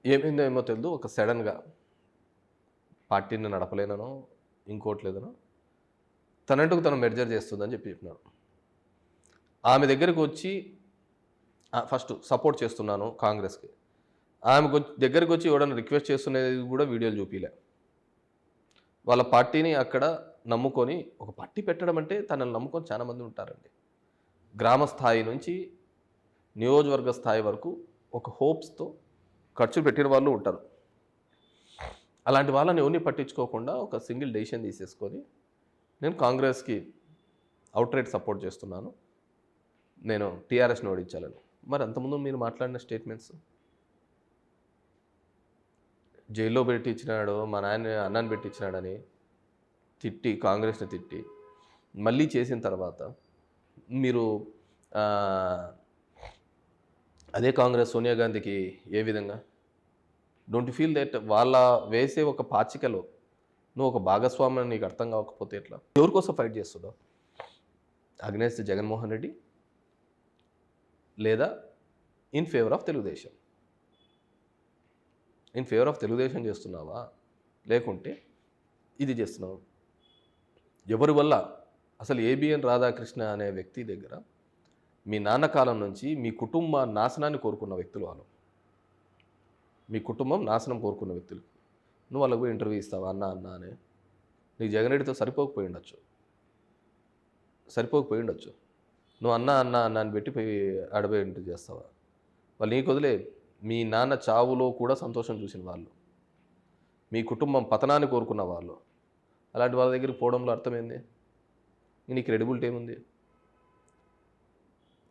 ఏమైందో ఏమో తెలియదు, ఒక సడన్గా పార్టీని నడపలేనో ఇంకోట్లేదనో తనంటూ తను మెర్జర్ చేస్తుందని చెప్పినాడు. ఆమె దగ్గరికి వచ్చి ఫస్ట్ సపోర్ట్ చేస్తున్నాను కాంగ్రెస్కి, ఆమె దగ్గరికి వచ్చి ఎవడన్నా రిక్వెస్ట్ చేస్తున్నది కూడా వీడియోలు చూపిలే. వాళ్ళ పార్టీని అక్కడ నమ్ముకొని, ఒక పార్టీ పెట్టడం అంటే తనని నమ్ముకొని చాలామంది ఉంటారండి. గ్రామ స్థాయి నుంచి నియోజకవర్గ స్థాయి వరకు ఒక హోప్స్తో ఖర్చు పెట్టిన వాళ్ళు ఉంటారు. అలాంటి వాళ్ళని ఎవరిని పట్టించుకోకుండా ఒక సింగిల్ డెసిషన్ తీసేసుకొని నేను కాంగ్రెస్కి అవుట్రైట్ సపోర్ట్ చేస్తున్నాను, నేను టీఆర్ఎస్ని ఓడించాలని. మరి అంతకుముందు మీరు మాట్లాడిన స్టేట్మెంట్స్, జైల్లో పెట్టించినాడు, మా నాన్న అన్నాన్ని పెట్టించినాడని తిట్టి, కాంగ్రెస్ని తిట్టి మళ్ళీ చేసిన తర్వాత మీరు అదే కాంగ్రెస్ సోనియా గాంధీకి ఏ విధంగా, డోంట్ ఫీల్ దట్ వాళ్ళ వేసే ఒక పాచికలో నువ్వు ఒక భాగస్వామ్యం నీకు అర్థం కాకపోతే ఎట్లా? ఎవరి కోసం ఫైట్ చేస్తున్నావు? అగ్నేస్ట్ జగన్మోహన్ రెడ్డి లేదా in favour of Telugu Desam? In favour of Telugu Desam చేస్తున్నావా, లేకుంటే ఇది చేస్తున్నావు? ఎవరి వల్ల? అసలు ఏబిఎన్ రాధాకృష్ణ అనే వ్యక్తి దగ్గర మీ నాన్న కాలం నుంచి మీ కుటుంబ నాశనాన్ని కోరుకున్న వ్యక్తులు వాళ్ళు. మీ కుటుంబం నాశనం కోరుకున్న వ్యక్తులు. నువ్వు వాళ్ళకు పోయి ఇంటర్వ్యూ ఇస్తావా అన్న అన్న అని? నీకు జగన్ రెడ్డితో సరిపోకపోయి ఉండొచ్చు. నువ్వు అన్న అన్న అన్న అని పెట్టి పోయి ఆడపోయి ఇంటర్వ్యూ చేస్తావా? వాళ్ళు నీకు వదిలే, మీ నాన్న చావులో కూడా సంతోషం చూసిన వాళ్ళు, మీ కుటుంబం పతనాన్ని కోరుకున్న వాళ్ళు. అలాంటి వాళ్ళ దగ్గరికి పోవడంలో అర్థమైంది, నీ క్రెడిబిలిటీ ఏముంది?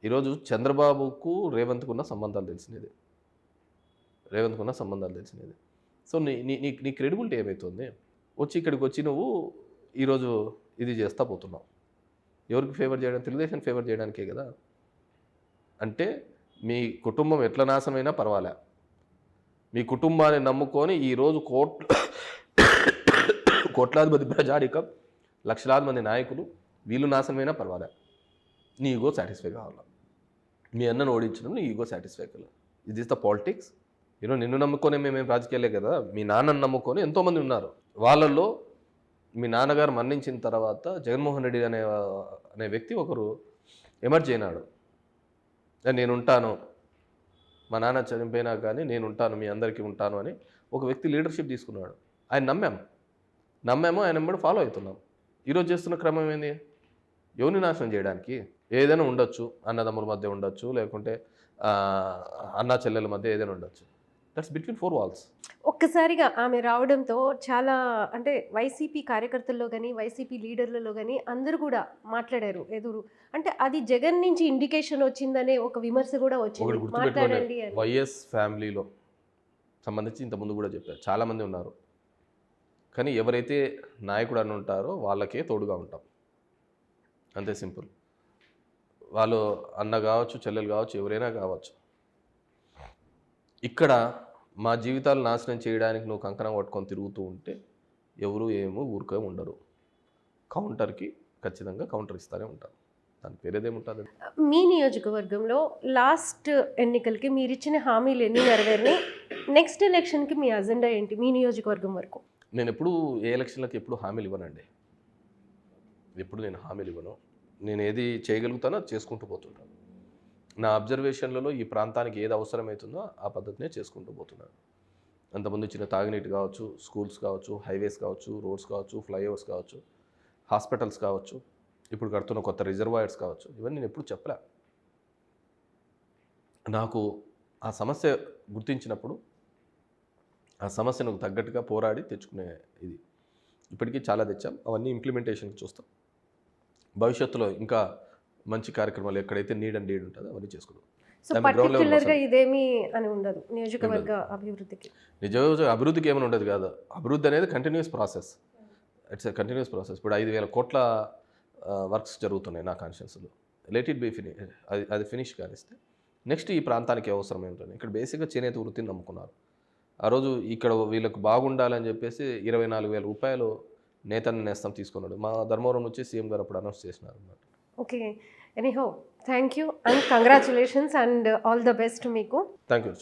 ఈరోజు చంద్రబాబుకు రేవంత్కు ఉన్న సంబంధాలు తెలిసినది, సో నీ క్రెడిబిలిటీ ఏమవుతుంది? ఇక్కడికి వచ్చి నువ్వు ఈరోజు ఇది చేస్తా పోతున్నావు. ఎవరికి ఫేవర్ చేయడం? తెలుగుదేశం ఫేవర్ చేయడానికే కదా. అంటే మీ కుటుంబం ఎట్లా నాశనమైనా పర్వాలే, మీ కుటుంబాన్ని నమ్ముకొని ఈరోజు కోట్లాది మంది ప్రజానికం, లక్షలాది మంది నాయకులు వీళ్ళు నాశనమైనా పర్వాలే, నీ ఈగో సాటిస్ఫై కావాలా. మీ అన్నను ఓడించడం నీ ఈగో సాటిస్ఫై కావాలి. ఇది ద పాలిటిక్స్. ఈరోజు నిన్ను నమ్ముకొని మేమేం రాజకీయాలే కదా, మీ నాన్నను నమ్ముకొని ఎంతోమంది ఉన్నారు. వాళ్ళల్లో మీ నాన్నగారు మరణించిన తర్వాత జగన్మోహన్ రెడ్డి అనే వ్యక్తి ఒకరు ఎమర్జ్ అయినాడు. నేను ఉంటాను, మా నాన్న చనిపోయినా కానీ నేను ఉంటాను, మీ అందరికీ ఉంటాను అని ఒక వ్యక్తి లీడర్షిప్ తీసుకున్నాడు. ఆయన నమ్మాము, ఆయన వెంబడి ఫాలో అవుతున్నాం. ఈరోజు చేస్తున్న క్రమం ఏంది? ఎవరిని నాశనం చేయడానికి? ఏదైనా ఉండొచ్చు, అన్నదమ్ముల మధ్య ఉండొచ్చు, లేకుంటే అన్నా చెల్లెల మధ్య ఏదైనా ఉండొచ్చు. That's between 4 walls. ఒక్కసారిగా ఆమె రావడంతో చాలా, అంటే వైసీపీ కార్యకర్తల్లో కానీ వైసీపీ లీడర్లలో కానీ అందరూ కూడా మాట్లాడారు ఎదురు. అంటే అది జగన్ నుంచి ఇండికేషన్ వచ్చిందనే ఒక విమర్శ కూడా వచ్చింది. మాట్లాడండి అని. వైఎస్ ఫ్యామిలీలో సంబంధించి ఇంతకుముందు కూడా చెప్పారు, చాలామంది ఉన్నారు. కానీ ఎవరైతే నాయకుడు అని ఉంటారో వాళ్ళకే తోడుగా ఉంటాం, అంతే సింపుల్. వాళ్ళు అన్న కావచ్చు, చెల్లెలు కావచ్చు, ఎవరైనా కావచ్చు. ఇక్కడ మా జీవితాలు నాశనం చేయడానికి నువ్వు కంకణం పట్టుకొని తిరుగుతూ ఉంటే ఎవరు ఏమో ఊరికే ఉండరు. కౌంటర్కి ఖచ్చితంగా కౌంటర్ ఇస్తూనే ఉంటాను. దానికి వేరేదేముంటుంది. మీ నియోజకవర్గంలో లాస్ట్ ఎన్నికలకి మీరు ఇచ్చిన హామీలు ఎన్ని నెరవేరినాయి? నెక్స్ట్ ఎలక్షన్కి మీ అజెండా ఏంటి మీ నియోజకవర్గం వరకు? నేను ఎప్పుడు ఏ ఎలక్షన్లకు ఎప్పుడు హామీలు ఇవ్వనండి. ఎప్పుడు నేను హామీలు ఇవ్వను. నేను ఏది చేయగలుగుతానో అది చేసుకుంటూ పోతుంటాను. నా అబ్జర్వేషన్లలో ఈ ప్రాంతానికి ఏది అవసరమవుతుందో ఆ పద్ధతినే చేసుకుంటూ పోతున్నాను. అంతకుముందు ఇచ్చిన తాగునీటి కావచ్చు, స్కూల్స్ కావచ్చు, హైవేస్ కావచ్చు, రోడ్స్ కావచ్చు, ఫ్లైఓవర్స్ కావచ్చు, హాస్పిటల్స్ కావచ్చు, ఇప్పుడు కడుతున్న కొత్త రిజర్వాయర్స్ కావచ్చు, ఇవన్నీ నేను ఎప్పుడు చెప్పలే. నాకు ఆ సమస్య గుర్తించినప్పుడు ఆ సమస్యను తగ్గట్టుగా పోరాడి తెచ్చుకునే ఇది. ఇప్పటికీ చాలా తెచ్చాం. అవన్నీ ఇంప్లిమెంటేషన్కి చూస్తాం. భవిష్యత్తులో ఇంకా మంచి కార్యక్రమాలు ఎక్కడైతే నీడ్ అండ్ డీడ్ ఉంటుందో అవన్నీ చేసుకుందాం. సో పర్టిక్యులర్గా ఇదేమి అని ఉండదు నియోజకవర్గ అభివృద్ధికి. నిజ అభివృద్ధికి ఏమైనా ఉండదు కాదు. అభివృద్ధి అనేది continuous process. It's a continuous process. ఇప్పుడు 5,000 కోట్ల వర్క్స్ జరుగుతున్నాయి నా కాన్షియన్స్లో. లెట్ ఇట్ బీ అది ఫినిష్ కానిస్తే నెక్స్ట్ ఈ ప్రాంతానికి అవసరం ఏమిటని. ఇక్కడ బేసిక్గా చేనేత వృత్తిని నమ్ముకున్నారు. ఆ రోజు ఇక్కడ వీళ్ళకు బాగుండాలని చెప్పేసి 24,000 రూపాయలు నేతన్న నేస్తం తీసుకున్నాడు. మా ధర్మవరం నుంచి సీఎం గారు అప్పుడు అనౌన్స్ చేసినారు అన్నమాట. Okay, anyhow thank you and congratulations and all the best మీకు. Thank you.